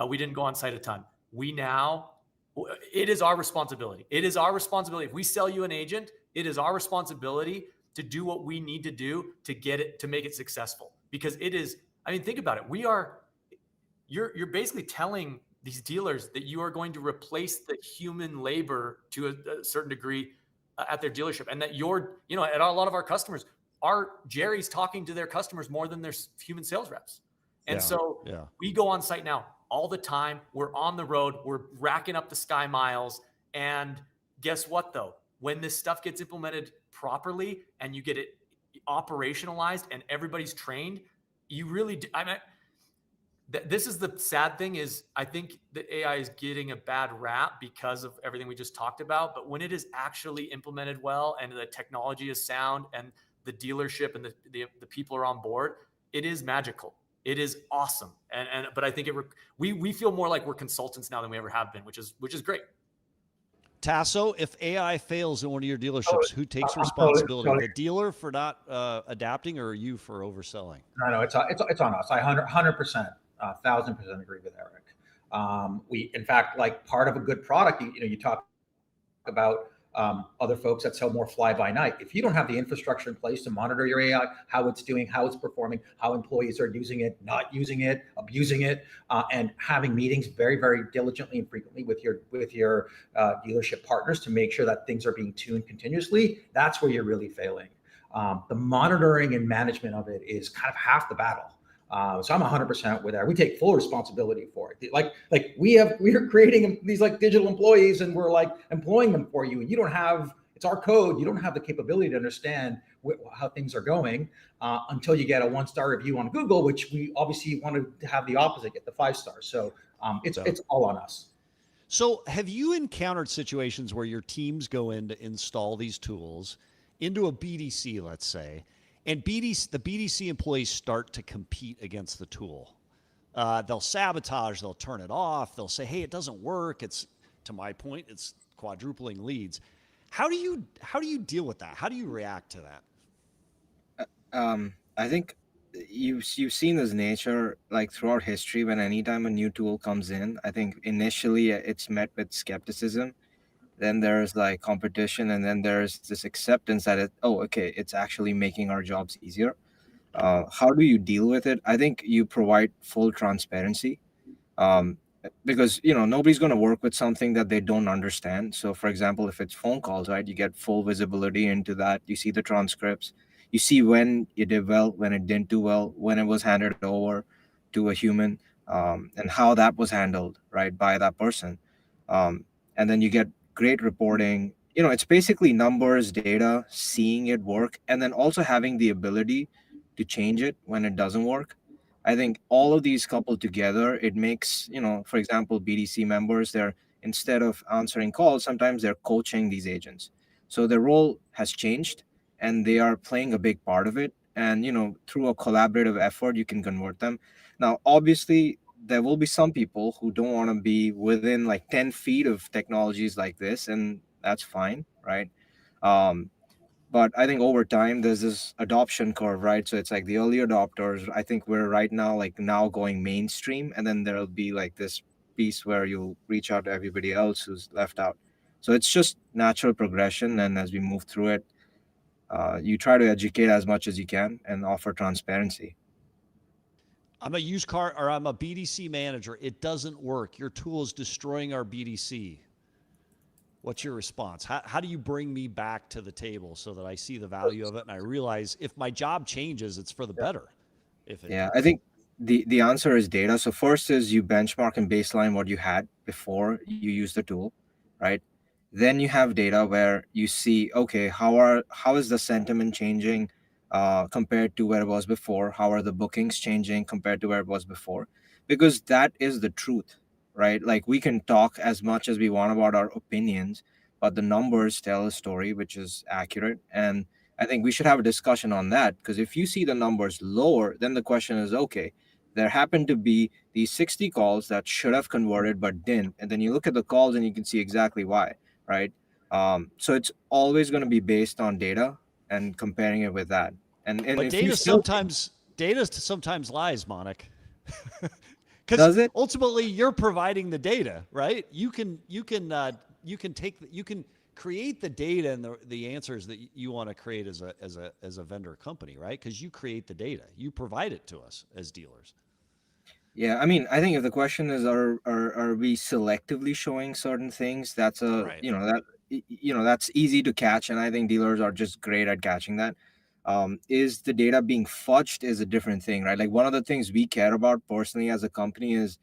we didn't go on site a ton. It is our responsibility. It is our responsibility. If we sell you an agent, it is our responsibility to do what we need to do to get it, to make it successful. Because it is, I mean, think about it. You're basically telling these dealers that you are going to replace the human labor to a certain degree at their dealership, and that at a lot of our customers, Jerry's talking to their customers more than their human sales reps. And we go on site now all the time. We're on the road. We're racking up the sky miles. And guess what, though? When this stuff gets implemented properly and you get it operationalized and everybody's trained, you really do. This is the sad thing, is I think that AI is getting a bad rap because of everything we just talked about. But when it is actually implemented well and the technology is sound and the dealership and the people are on board, it is magical. It is awesome. But I think we feel more like we're consultants now than we ever have been, which is great. Tasso, if AI fails in one of your dealerships, who takes responsibility? The dealer for not adapting, or you for overselling? No, it's on us. I 100%, 1,000% agree with Eric. We, in fact, like, part of a good product, you talk about other folks that sell more fly by night. If you don't have the infrastructure in place to monitor your AI, how it's doing, how it's performing, how employees are using it, not using it, abusing it, and having meetings very, very diligently and frequently with your dealership partners to make sure that things are being tuned continuously, that's where you're really failing. The monitoring and management of it is kind of half the battle. So I'm 100% with that. We take full responsibility for it. Like we are creating these like digital employees, and we're like employing them for you, and you don't have, it's our code. You don't have the capability to understand how things are going until you get a 1-star review on Google, which we obviously want to have the opposite, get the 5 stars. So it's all on us. So have you encountered situations where your teams go in to install these tools into a BDC, let's say, and the BDC employees start to compete against the tool? They'll sabotage, they'll turn it off, they'll say, hey, it doesn't work. It's, to my point, it's quadrupling leads. How do you deal with that? How do you react to that? I think you've seen this nature like throughout history. When anytime a new tool comes in, I think initially it's met with skepticism. Then there's like competition, and then there's this acceptance that it's actually making our jobs easier. How do you deal with it? I think you provide full transparency, because nobody's going to work with something that they don't understand. So for example, if it's phone calls, right, you get full visibility into that. You see the transcripts, you see when it did well, when it didn't do well, when it was handed over to a human, and how that was handled, right, by that person. And then you get great reporting. It's basically numbers, data, seeing it work, and then also having the ability to change it when it doesn't work. I think all of these coupled together, it makes, for example, BDC members, they're, instead of answering calls, sometimes they're coaching these agents. So their role has changed, and they are playing a big part of it. And, through a collaborative effort, you can convert them. Now, obviously, there will be some people who don't want to be within like 10 feet of technologies like this, and that's fine, right? But I think over time there's this adoption curve, right? So it's like the early adopters. I think we're right now now going mainstream, and then there'll be like this piece where you'll reach out to everybody else who's left out. So it's just natural progression, and as we move through it, you try to educate as much as you can and offer transparency. I'm a I'm a BDC manager. It doesn't work. Your tool is destroying our BDC. What's your response? How do you bring me back to the table so that I see the value of it and I realize if my job changes, it's for the better? I think the answer is data. So first is you benchmark and baseline what you had before you use the tool, right? Then you have data where you see, okay, how is the sentiment changing compared to where it was before? How are the bookings changing compared to where it was before? Because that is the truth, right? Like we can talk as much as we want about our opinions, but the numbers tell a story which is accurate. And I think we should have a discussion on that, because if you see the numbers lower, then the question is, okay, there happened to be these 60 calls that should have converted but didn't. And then you look at the calls and you can see exactly why, right? So it's always going to be based on data and comparing it with that. And but if data sometimes lies, Monik. Does it? Ultimately, you're providing the data, right? You can create the data and the answers that you want to create as a vendor company, right? Because you create the data, you provide it to us as dealers. Yeah, I mean, I think if the question is, are we selectively showing certain things? That's right. That's easy to catch, and I think dealers are just great at catching that. Is the data being fudged is a different thing, right? Like one of the things we care about personally as a company is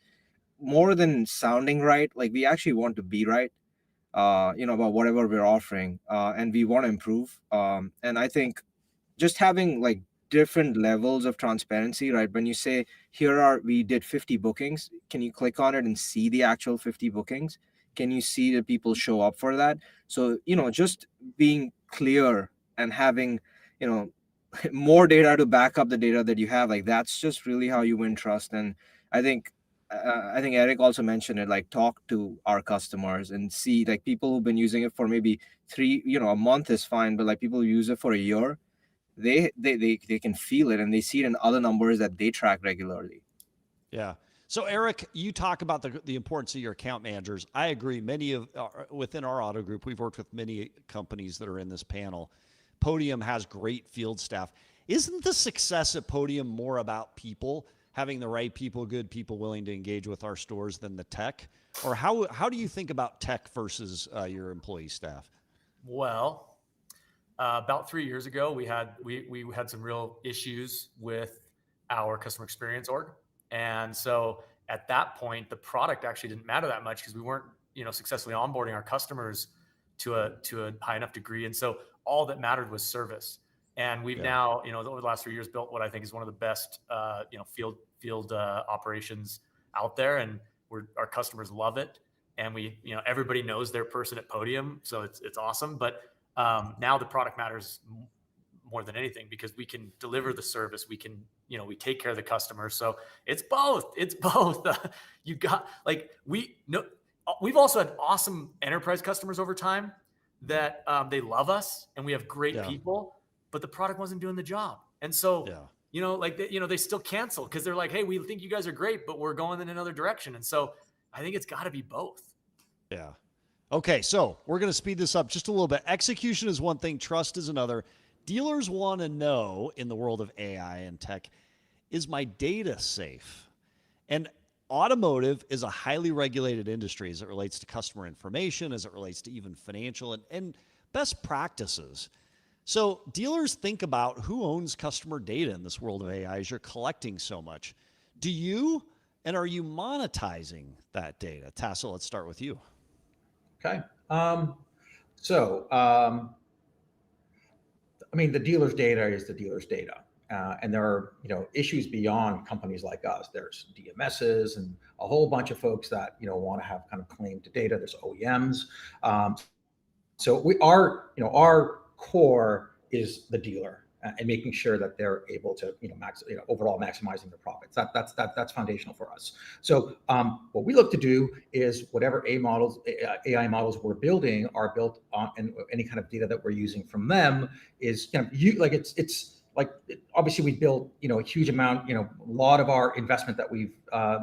more than sounding right. Like we actually want to be right, about whatever we're offering, and we want to improve. And I think just having like different levels of transparency, right? When you say we did 50 bookings, can you click on it and see the actual 50 bookings? Can you see the people show up for that? So, just being clear and having, more data to back up the data that you have, like that's just really how you win trust. And I think Eric also mentioned it, like talk to our customers and see like people who've been using it for maybe a month is fine, but like people who use it for a year, they can feel it and they see it in other numbers that they track regularly. Yeah. So Eric, you talk about the importance of your account managers. I agree. Within our auto group, we've worked with many companies that are in this panel. Podium has great field staff. Isn't the success at Podium more about people, having the right people, good people willing to engage with our stores than the tech? Or how do you think about tech versus your employee staff? Well, about 3 years ago, we had some real issues with our customer experience org, and so at that point, the product actually didn't matter that much because we weren't, successfully onboarding our customers to a high enough degree, and so all that mattered was service. And we've now, over the last 3 years, built what I think is one of the best, field operations out there, and our customers love it, and everybody knows their person at Podium, so it's awesome. But now the product matters more than anything because we can deliver the service. We can, we take care of the customer. So it's both. You got we've also had awesome enterprise customers over time that they love us and we have great people, but the product wasn't doing the job. And so, they still cancel because they're like, hey, we think you guys are great, but we're going in another direction. And so I think it's got to be both. Yeah. Okay, so we're going to speed this up just a little bit. Execution is one thing, trust is another. Dealers want to know, in the world of AI and tech, is my data safe? And automotive is a highly regulated industry as it relates to customer information, as it relates to even financial and best practices. So dealers think about who owns customer data in this world of AI as you're collecting so much. Do you, and are you monetizing that data? Tasso, let's start with you. Okay. The dealer's data is the dealer's data. And there are, issues beyond companies like us. There's DMSs and a whole bunch of folks that, want to have kind of claim to data. There's OEMs. So our core is the dealer and making sure that they're able to, overall maximizing their profits. That's foundational for us. So what we look to do is whatever AI models we're building are built on, and any kind of data that we're using from them is obviously we built, a huge amount, a lot of our investment that we've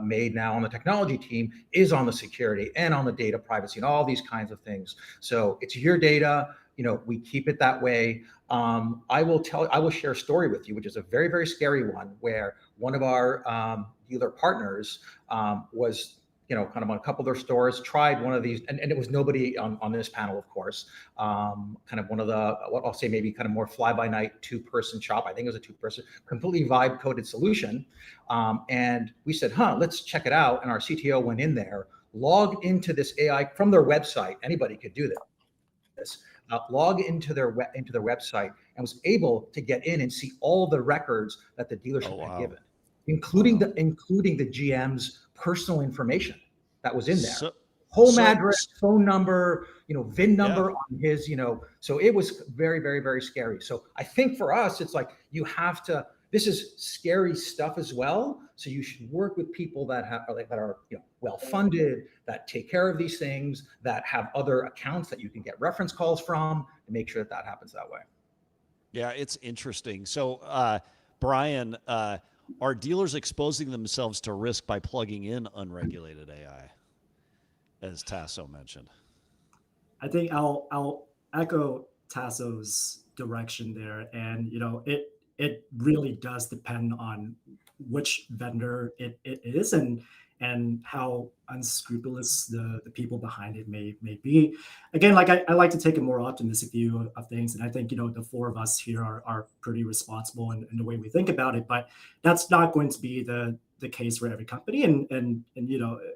made now on the technology team is on the security and on the data privacy and all these kinds of things. So it's your data, we keep it that way. I will share a story with you, which is a very, very scary one, where one of our dealer partners was, kind of on a couple of their stores, tried one of these, and it was nobody on this panel, of course, kind of one of the, what I'll say maybe kind of more fly-by-night two-person shop. I think it was a two-person, completely vibe-coded solution. And we said, let's check it out. And our CTO went in there, logged into this AI from their website. Anybody could do this. Log into their website and was able to get in and see all the records that the dealership had given, including the GM's personal information that was in there. Home address, phone number, VIN number on his, so it was very, very, very scary. So I think for us, it's like this is scary stuff as well. So you should work with people that are well-funded, that take care of these things, that have other accounts that you can get reference calls from, and make sure that happens that way. Yeah, it's interesting. So, Brian, are dealers exposing themselves to risk by plugging in unregulated AI, as Tasso mentioned? I think I'll echo Tasso's direction there, and it really does depend on which vendor it is and how unscrupulous the people behind it may be. Again, I like to take a more optimistic view of things, and I think the four of us here are pretty responsible in the way we think about it. But that's not going to be the case for every company, and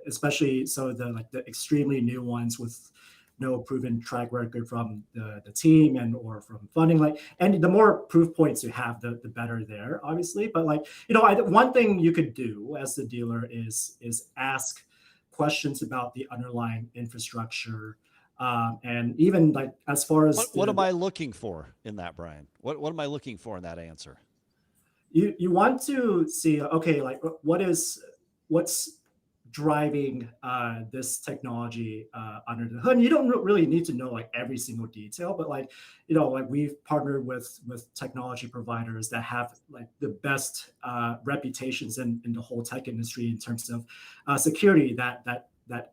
especially so the extremely new ones with no proven track record from the team or from funding, and the more proof points you have, the better there, obviously. But one thing you could do as the dealer is ask questions about the underlying infrastructure, and even as far as what am I looking for in that, Brian? What am I looking for in that answer? You want to see, okay, what's driving this technology under the hood. And you don't really need to know every single detail, but we've partnered with technology providers that have the best reputations in the whole tech industry in terms of security that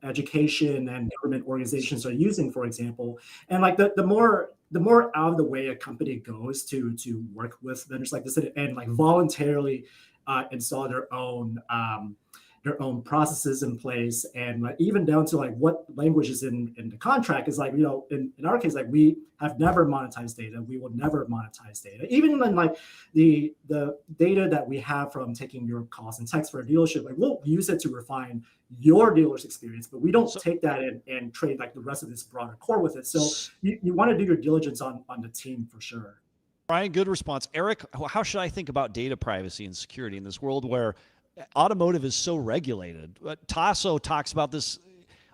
education and government organizations are using, for example. And the more out of the way a company goes to work with vendors like this and voluntarily install their own their own processes in place, and like even down to like what language is in the contract is like, in our case, like we have never monetized data. We will never monetize data. Even when like the data that we have from taking your calls and texts for a dealership, like we'll use it to refine your dealer's experience, but we don't take that and trade like the rest of this broader core with it. So you want to do your diligence on the team for sure. Brian, good response. Eric, how should I think about data privacy and security in this world where automotive is so regulated? Tasso talks about this.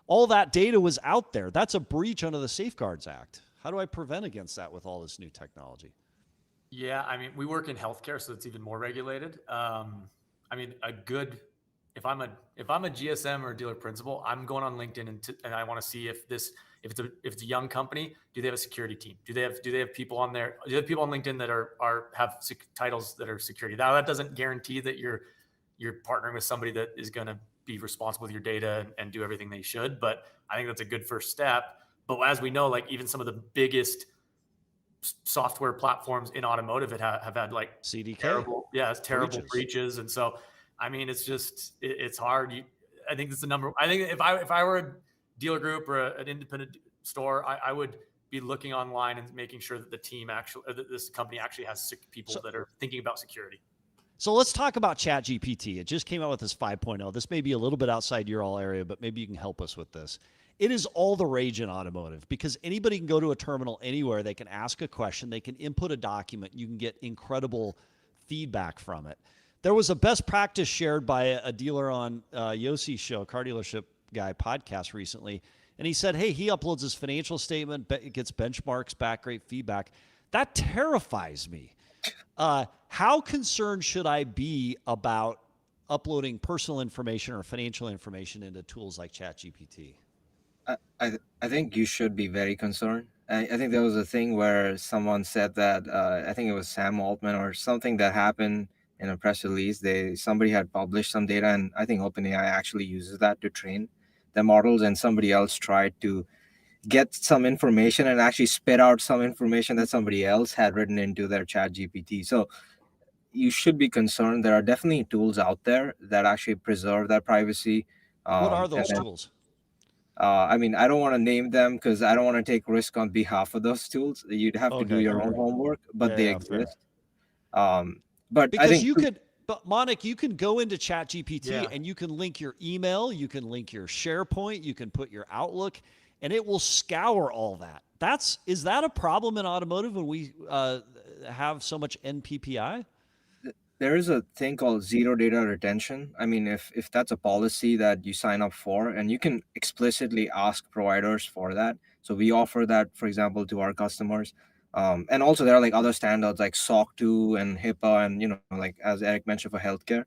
All that data was out there. That's a breach under the Safeguards Act. How do I prevent against that with all this new technology? Yeah, I mean, we work in healthcare, so it's even more regulated. I mean, if I'm a GSM or a dealer principal, I'm going on LinkedIn and I want to see if it's a young company, do they have a security team? Do they have people on there? Do they have people on LinkedIn that have titles that are security? Now that doesn't guarantee that you're partnering with somebody that is going to be responsible with your data and do everything they should. But I think that's a good first step. But as we know, like even some of the biggest software platforms in automotive have had like CDK, terrible breaches. And so, I mean, it's hard. I think that's the number. I think if I were a dealer group or an independent store, I would be looking online and making sure that this company actually has people that are thinking about security. So let's talk about ChatGPT. It just came out with this 5.0. This may be a little bit outside your all area, but maybe you can help us with this. It is all the rage in automotive because anybody can go to a terminal anywhere. They can ask a question. They can input a document. You can get incredible feedback from it. There was a best practice shared by a dealer on Yossi's show, Car Dealership Guy podcast recently. And he said, hey, he uploads his financial statement, gets benchmarks back, great feedback. That terrifies me. How concerned should I be about uploading personal information or financial information into tools like ChatGPT? I think you should be very concerned. I think there was a thing where someone said that I think it was Sam Altman or something that happened in a press release. Somebody had published some data, and I think OpenAI actually uses that to train their models, and somebody else tried to get some information and actually spit out some information that somebody else had written into their ChatGPT. So you should be concerned. There are definitely tools out there that actually preserve that privacy. What are those tools? I mean, I don't want to name them because I don't want to take risk on behalf of those tools. You'd have to do your own homework, but they exist. But because I think but Monik, you can go into ChatGPT and you can link your email, you can link your SharePoint, you can put your Outlook, and it will scour all that. Is that a problem in automotive when we have so much NPPI? There is a thing called zero data retention. I mean, if that's a policy that you sign up for, and you can explicitly ask providers for that. So we offer that, for example, to our customers. And also there are like other standards like SOC 2 and HIPAA, and like as Eric mentioned for healthcare,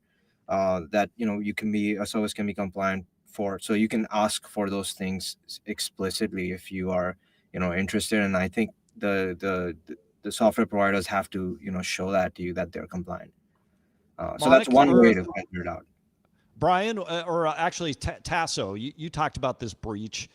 that a service can be compliant for. So you can ask for those things explicitly if you are interested. And I think the software providers have to show that to you that they're compliant. So that's one way to figure it out. Brian, or actually Tasso, you talked about this breach.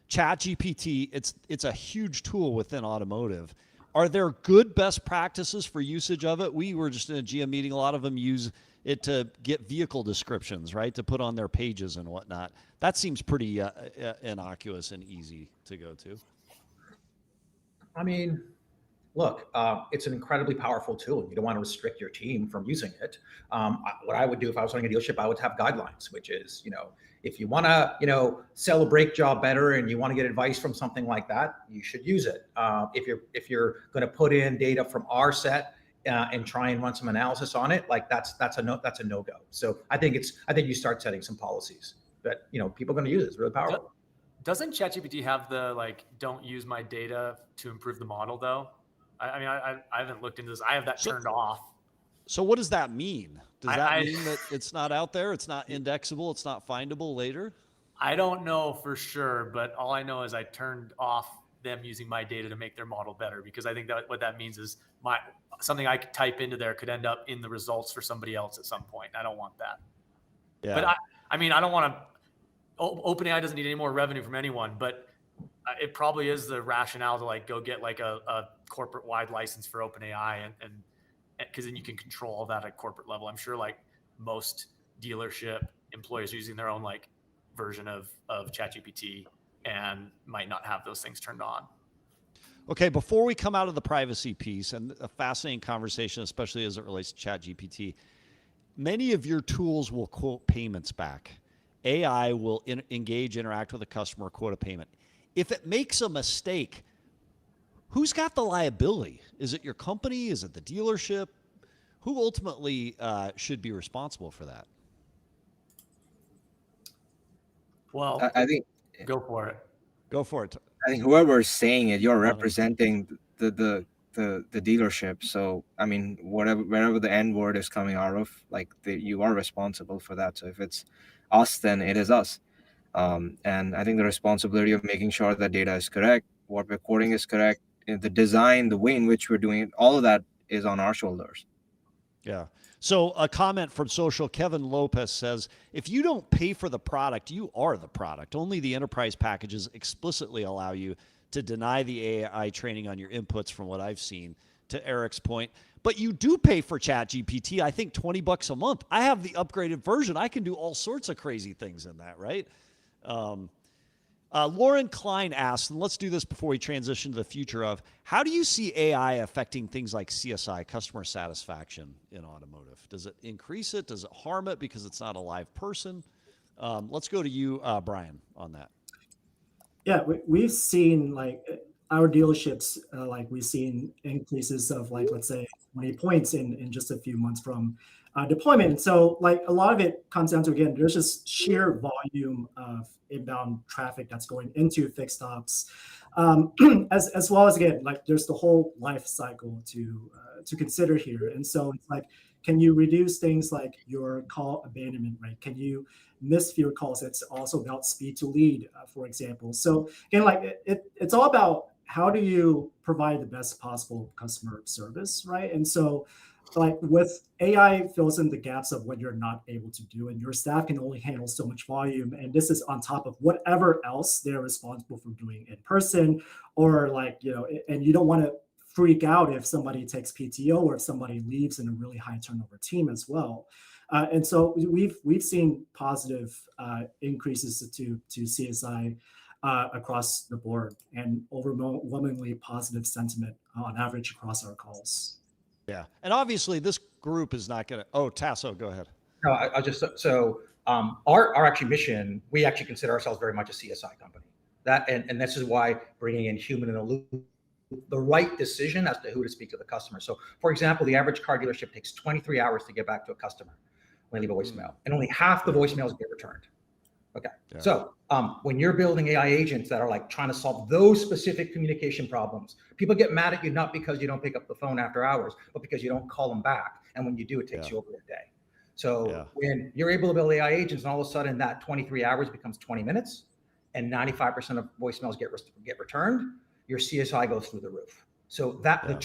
ChatGPT, it's a huge tool within automotive. Are there good best practices for usage of it? We were just in a GM meeting. A lot of them use it to get vehicle descriptions, right, to put on their pages and whatnot. That seems pretty innocuous and easy to go to. I mean, look, it's an incredibly powerful tool. You don't want to restrict your team from using it. What I would do if I was running a dealership, I would have guidelines, which is, if you want to, sell a brake job better and you want to get advice from something like that, you should use it. If you're going to put in data from our set and try and run some analysis on it, like that's a no-go. So I think you start setting some policies that people are going to use it. It's really powerful. Doesn't ChatGPT have the don't use my data to improve the model though? I mean, I haven't looked into this. I have that turned off. So what does that mean? Does that mean that it's not out there? It's not indexable? It's not findable later? I don't know for sure, but all I know is I turned off them using my data to make their model better, because I think that what that means is something I could type into there could end up in the results for somebody else at some point. I don't want that. Yeah. But I mean, I don't want to. OpenAI doesn't need any more revenue from anyone, but it probably is the rationale to go get a corporate wide license for OpenAI, and because then you can control all that at corporate level. I'm sure most dealership employees are using their own like version of ChatGPT and might not have those things turned on. Okay, before we come out of the privacy piece, and a fascinating conversation, especially as it relates to ChatGPT, many of your tools will quote payments back. AI will engage, interact with a customer, quote a payment. If it makes a mistake, who's got the liability? Is it your company? Is it the dealership? Who ultimately should be responsible for that? Well, I think go for it. Go for it. I think whoever's saying it, you're Monik. representing the dealership. So I mean, wherever the end word is coming out of, like you are responsible for that. So if it's us, then it is us. And I think the responsibility of making sure that data is correct, what we're quoting is correct, the design, the way in which we're doing it, all of that is on our shoulders. Yeah. So a comment from social, Kevin Lopez says, if you don't pay for the product, you are the product. Only the enterprise packages explicitly allow you to deny the AI training on your inputs from what I've seen, to Eric's point. But you do pay for ChatGPT, I think $20 a month. I have the upgraded version. I can do all sorts of crazy things in that, right? Lauren Klein asked, and let's do this before we transition to the future of, how do you see AI affecting things like CSI, customer satisfaction in automotive? Does it increase it? Does it harm it because it's not a live person? Let's go to you, Brian, on that. Yeah, we've seen like our dealerships, like we've seen increases of like, let's say 20 points in just a few months from deployment. So like a lot of it comes down to, again, there's just sheer volume of inbound traffic that's going into fixed ops, as well as, again, like there's the whole life cycle to consider here. And so it's like, can you reduce things like your call abandonment rate? Can you miss fewer calls? It's also about speed to lead, for example. So again, like it's all about how do you provide the best possible customer service, right? And so like with AI fills in the gaps of what you're not able to do, and your staff can only handle so much volume. And this is on top of whatever else they're responsible for doing in person, or like, and you don't want to freak out if somebody takes PTO or if somebody leaves in a really high turnover team as well. And so we've seen positive increases to CSI across the board, and overwhelmingly positive sentiment on average across our calls. Yeah, and obviously this group is not going to. Oh, Tasso, go ahead. No, I'll just our actually mission, we actually consider ourselves very much a CSI company. That and this is why bringing in human in the loop, the right decision as to who to speak to the customer. So, for example, the average car dealership takes 23 hours to get back to a customer when they leave a voicemail, and only half the voicemails get returned. Okay, yeah. So when you're building AI agents that are like trying to solve those specific communication problems, people get mad at you not because you don't pick up the phone after hours, but because you don't call them back. And when you do, it takes you over a day. So when you're able to build AI agents, and all of a sudden that 23 hours becomes 20 minutes, and 95% of voicemails get returned, your CSI goes through the roof. So that the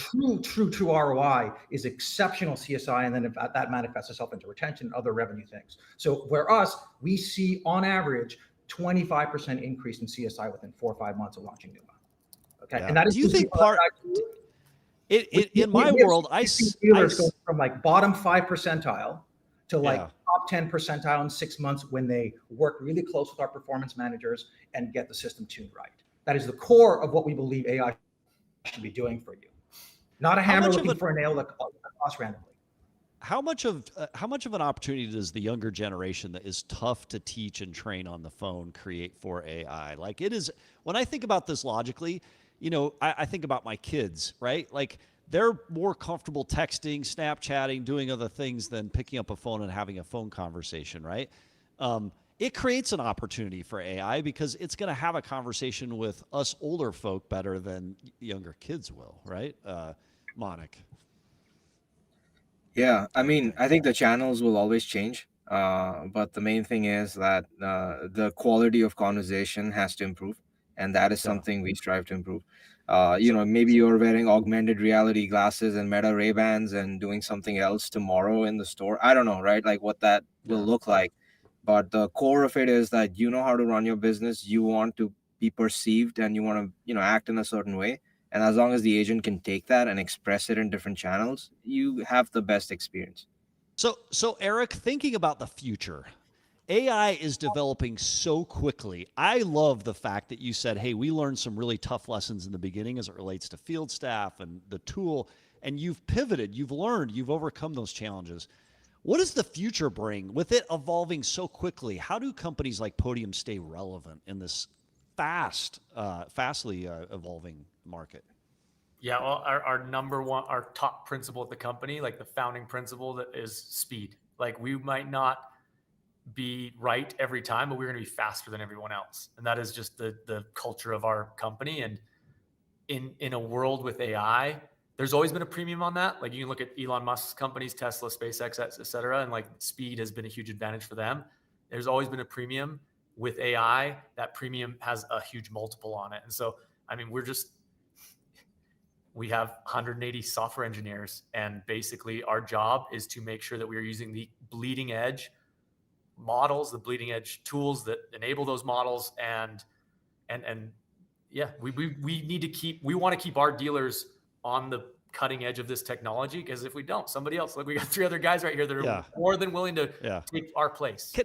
true ROI is exceptional CSI, and then if that manifests itself into retention and other revenue things. So where we see on average 25% increase in CSI within 4 or 5 months of launching Numa. Okay, and that is. Do you think part? In my world, I see dealers going from like bottom 5 percentile to like top 10 percentile in 6 months when they work really close with our performance managers and get the system tuned right. That is the core of what we believe AI should be doing for you, not a hammer looking for a nail that costs randomly. How much of an opportunity does the younger generation that is tough to teach and train on the phone create for AI? Like it is, when I think about this logically, I think about my kids, right? Like they're more comfortable texting, Snapchatting, doing other things than picking up a phone and having a phone conversation, right? It creates an opportunity for AI because it's going to have a conversation with us older folk better than younger kids will, right? Monik. Yeah, I mean, I think the channels will always change, but the main thing is that the quality of conversation has to improve, and that is something we strive to improve. Maybe you're wearing augmented reality glasses and Meta Ray-Bans and doing something else tomorrow in the store. I don't know, right? Like what that will look like. But the core of it is that you know how to run your business. You want to be perceived, and you want to, act in a certain way. And as long as the agent can take that and express it in different channels, you have the best experience. So Eric, thinking about the future, AI is developing so quickly. I love the fact that you said, hey, we learned some really tough lessons in the beginning as it relates to field staff and the tool, and you've pivoted, you've learned, you've overcome those challenges. What does the future bring with it evolving so quickly? How do companies like Podium stay relevant in this fastly evolving market? Yeah, well, our number one, our top principle at the company, like the founding principle, that is speed. Like, we might not be right every time, but we're going to be faster than everyone else. And that is just the culture of our company. And in a world with AI, there's always been a premium on that. Like, you can look at Elon Musk's companies, Tesla, SpaceX, et cetera, and like speed has been a huge advantage for them. There's always been a premium. With AI, that premium has a huge multiple on it. And so, I mean, we have 180 software engineers, and basically our job is to make sure that we are using the bleeding edge models, the bleeding edge tools that enable those models. And yeah, we want to keep our dealers on the cutting edge of this technology, because if we don't, somebody else, like we got 3 other guys right here that are more than willing to take our place.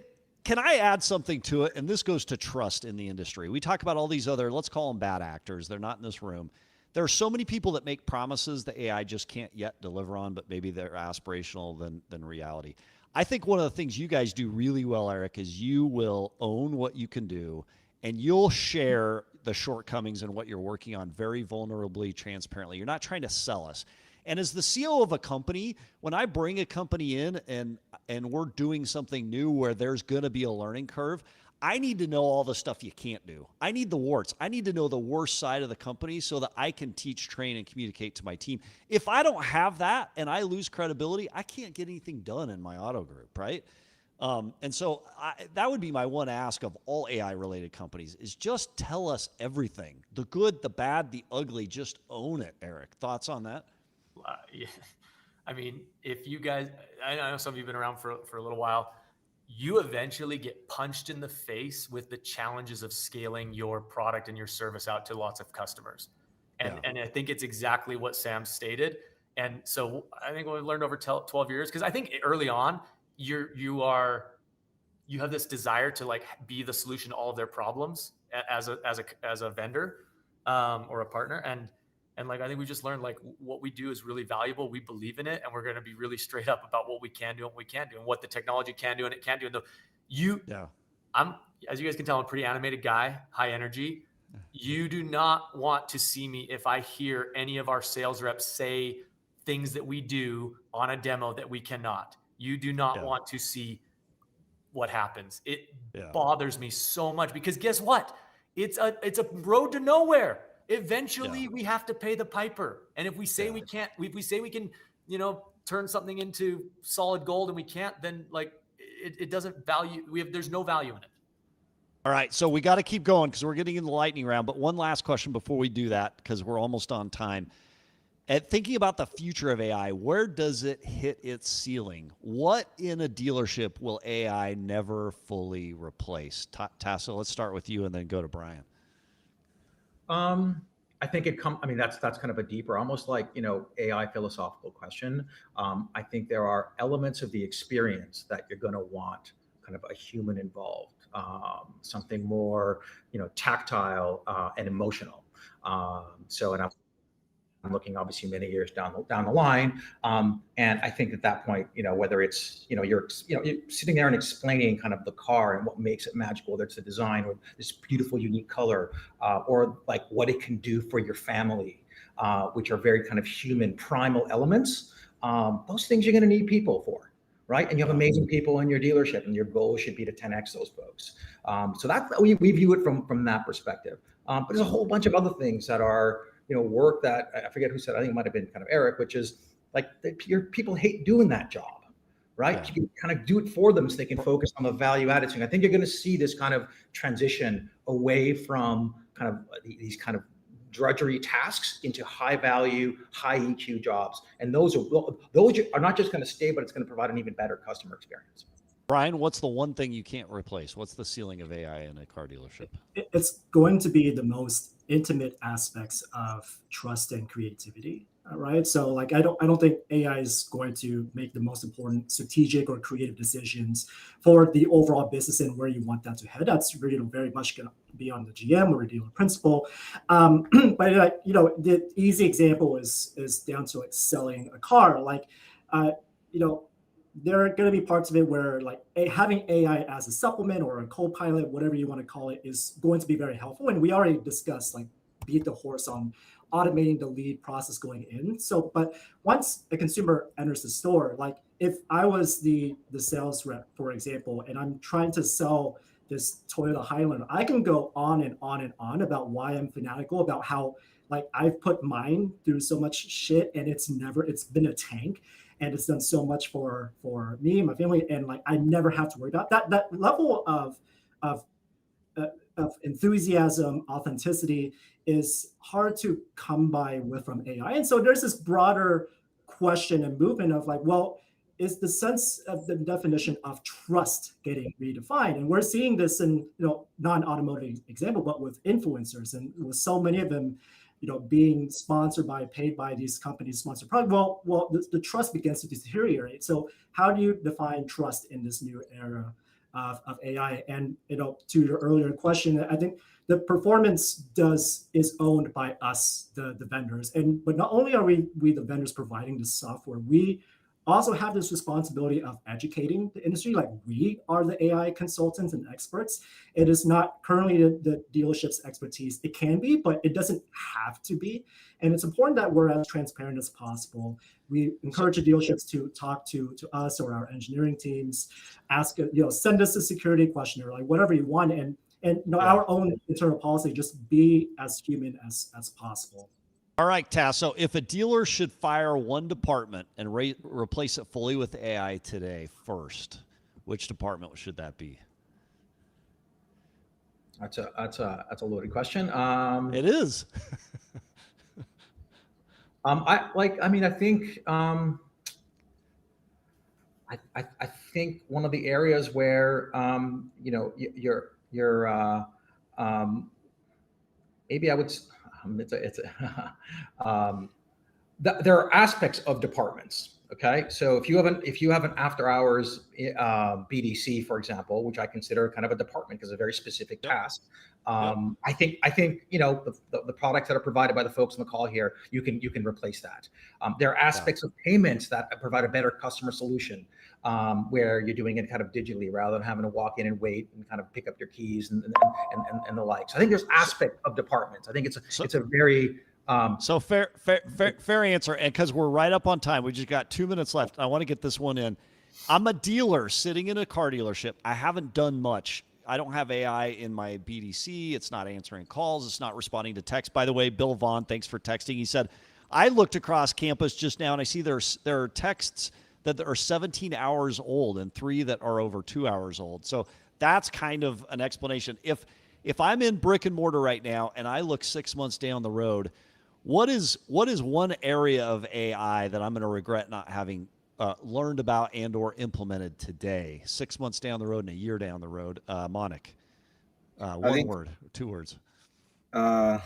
Can I add something to it? And this goes to trust in the industry. We talk about all these other, let's call them bad actors. They're not in this room. There are so many people that make promises that AI just can't yet deliver on, but maybe they're aspirational than reality. I think one of the things you guys do really well, Eric, is you will own what you can do, and you'll share the shortcomings and what you're working on very vulnerably, transparently. You're not trying to sell us. And as the CEO of a company, when I bring a company in and we're doing something new where there's going to be a learning curve, I need to know all the stuff you can't do. I need the warts. I need to know the worst side of the company so that I can teach, train, and communicate to my team. If I don't have that and I lose credibility, I can't get anything done in my auto group, right? And so that would be my one ask of all AI-related companies, is just tell us everything. The good, the bad, the ugly, just own it, Eric. Thoughts on that? Yeah. I mean, if you guys, I know some of you have been around for a little while, you eventually get punched in the face with the challenges of scaling your product and your service out to lots of customers. And I think it's exactly what Sam stated. And so I think what we've learned over 12 years, because I think early on, you have this desire to like be the solution to all of their problems as a vendor or a partner. And like, I think we just learned like what we do is really valuable. We believe in it, and we're going to be really straight up about what we can do and what we can't do, and what the technology can do and it can't do. And I'm, as you guys can tell, I'm a pretty animated guy, high energy. You do not want to see me if I hear any of our sales reps say things that we do on a demo that we cannot. You do not want to see what happens. It bothers me so much, because guess what? It's a road to nowhere. Eventually we have to pay the piper. And if we say we can't, if we say we can, turn something into solid gold and we can't, then like it doesn't value. There's no value in it. All right. So we got to keep going because we're getting in the lightning round. But one last question before we do that, because we're almost on time. Thinking about the future of AI, where does it hit its ceiling? What in a dealership will AI never fully replace? Tasso, let's start with you and then go to Brian. I think that's kind of a deeper, almost like, AI philosophical question. I think there are elements of the experience that you're going to want kind of a human involved, something more, tactile and emotional. And I'm looking obviously many years down the line, and I think at that point, whether it's you're sitting there and explaining kind of the car and what makes it magical, whether it's the design or this beautiful unique color, or like what it can do for your family, which are very kind of human primal elements. Those things you're going to need people for, right? And you have amazing people in your dealership, and your goal should be to 10x those folks. So that we view it from that perspective. But there's a whole bunch of other things that are work that I forget who said, I think it might have been kind of Eric, which is like your people hate doing that job, right? Yeah. You can kind of do it for them so they can focus on the value added thing. I think you're going to see this kind of transition away from kind of these kind of drudgery tasks into high value, high EQ jobs. And those are not just going to stay, but it's going to provide an even better customer experience. Brian, what's the one thing you can't replace? What's the ceiling of AI in a car dealership? It's going to be the most intimate aspects of trust and creativity. right? So like I don't think AI is going to make the most important strategic or creative decisions for the overall business and where you want that to head. That's really very much going to be on the GM or the dealer principal. But like, the easy example is down to like selling a car. Like, you know, there are going to be parts of it where like having AI as a supplement or a co-pilot, whatever you want to call it, is going to be very helpful. And we already discussed like beat the horse on automating the lead process going in. So, but once a consumer enters the store, like if I was the sales rep, for example, and I'm trying to sell this Toyota Highlander, I can go on and on and on about why I'm fanatical, about how like I've put mine through so much shit and it's been a tank and it's done so much for me and my family, and like I never have to worry about that level of enthusiasm, authenticity is hard to come by with from AI. And so there's this broader question and movement of like, well, is the sense of the definition of trust getting redefined? And we're seeing this in, non-automotive example, but with influencers and with so many of them, being paid by these companies, sponsored product. Well, the trust begins to deteriorate. So how do you define trust in this new era of AI? And to your earlier question, I think the performance is owned by us, the vendors. But not only are we the vendors providing the software, we also have this responsibility of educating the industry. Like we are the AI consultants and experts. It is not currently the dealership's expertise. It can be, but it doesn't have to be. And it's important that we're as transparent as possible. We encourage the dealerships to talk to us or our engineering teams, send us a security questionnaire, like whatever you want. And our own internal policy, just be as human as possible. All right, Tasso, if a dealer should fire one department and replace it fully with AI today first, which department should that be? That's a loaded question. It is. I think one of the areas where maybe I would. There are aspects of departments. Okay, so if you have an after hours BDC, for example, which I consider kind of a department because it's a very specific task. I think the products that are provided by the folks on the call here, you can replace that. There are aspects of payments that provide a better customer solution, where you're doing it kind of digitally rather than having to walk in and wait and kind of pick up your keys and the like. So I think there's aspect of departments. I think it's a very so fair answer. And because we're right up on time, we just got 2 minutes left. I want to get this one in. I'm a dealer sitting in a car dealership. I haven't done much. I don't have AI in my BDC. It's not answering calls. It's not responding to text. By the way, Bill Vaughn, thanks for texting. He said, I looked across campus just now and I see there are texts that are 17 hours old and 3 that are over 2 hours old. So that's kind of an explanation. If I'm in brick and mortar right now and I look 6 months down the road, what is one area of AI that I'm going to regret not having learned about and or implemented today, 6 months down the road and a year down the road? Monik, one word, 2 words. How's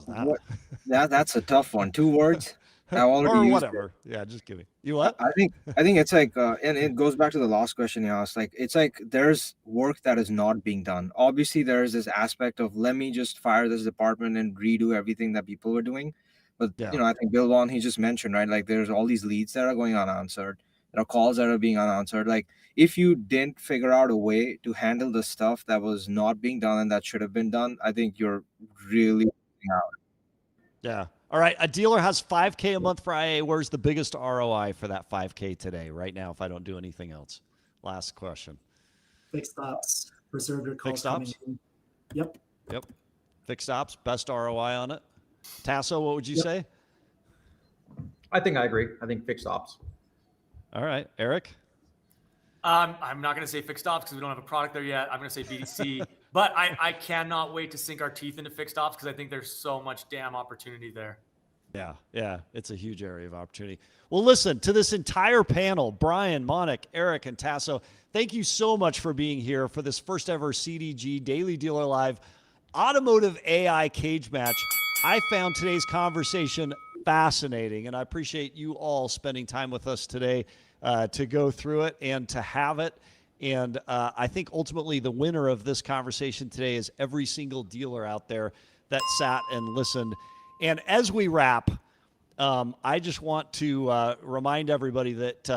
that? That's a tough one. 2 words. I already or used whatever. It. Yeah, just kidding. You what? I think it's like, and it goes back to the last question you asked. Like, it's like there's work that is not being done. Obviously, there's this aspect of let me just fire this department and redo everything that people were doing. But I think Bill Vaughn, he just mentioned, right? Like, there's all these leads that are going unanswered. There are calls that are being unanswered. Like, if you didn't figure out a way to handle the stuff that was not being done and that should have been done, I think you're really missing out. Yeah. All right. A dealer has $5K a month for IA. Where's the biggest ROI for that $5K today, right now, if I don't do anything else? Last question. Fixed ops. Preserve your calls. Fixed ops? Yep. Fixed ops. Best ROI on it. Tasso, what would you say? I think I agree. I think fixed ops. All right. Eric? I'm not going to say fixed ops because we don't have a product there yet. I'm going to say BDC. But I cannot wait to sink our teeth into fixed ops because I think there's so much damn opportunity there. Yeah. It's a huge area of opportunity. Well, listen, to this entire panel, Brian, Monik, Eric, and Tasso, thank you so much for being here for this first ever CDG Daily Dealer Live Automotive AI Cage Match. I found today's conversation fascinating, and I appreciate you all spending time with us today to go through it and to have it. And I think ultimately the winner of this conversation today is every single dealer out there that sat and listened. And as we wrap, I just want to remind everybody that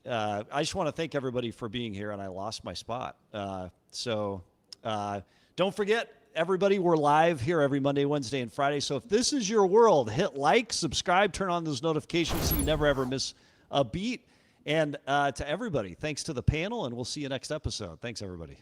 I just want to thank everybody for being here, and I lost my spot. So don't forget, everybody, we're live here every Monday, Wednesday, and Friday. So if this is your world, hit like, subscribe, turn on those notifications so you never, ever miss a beat. And to everybody, thanks to the panel, and we'll see you next episode. Thanks, everybody.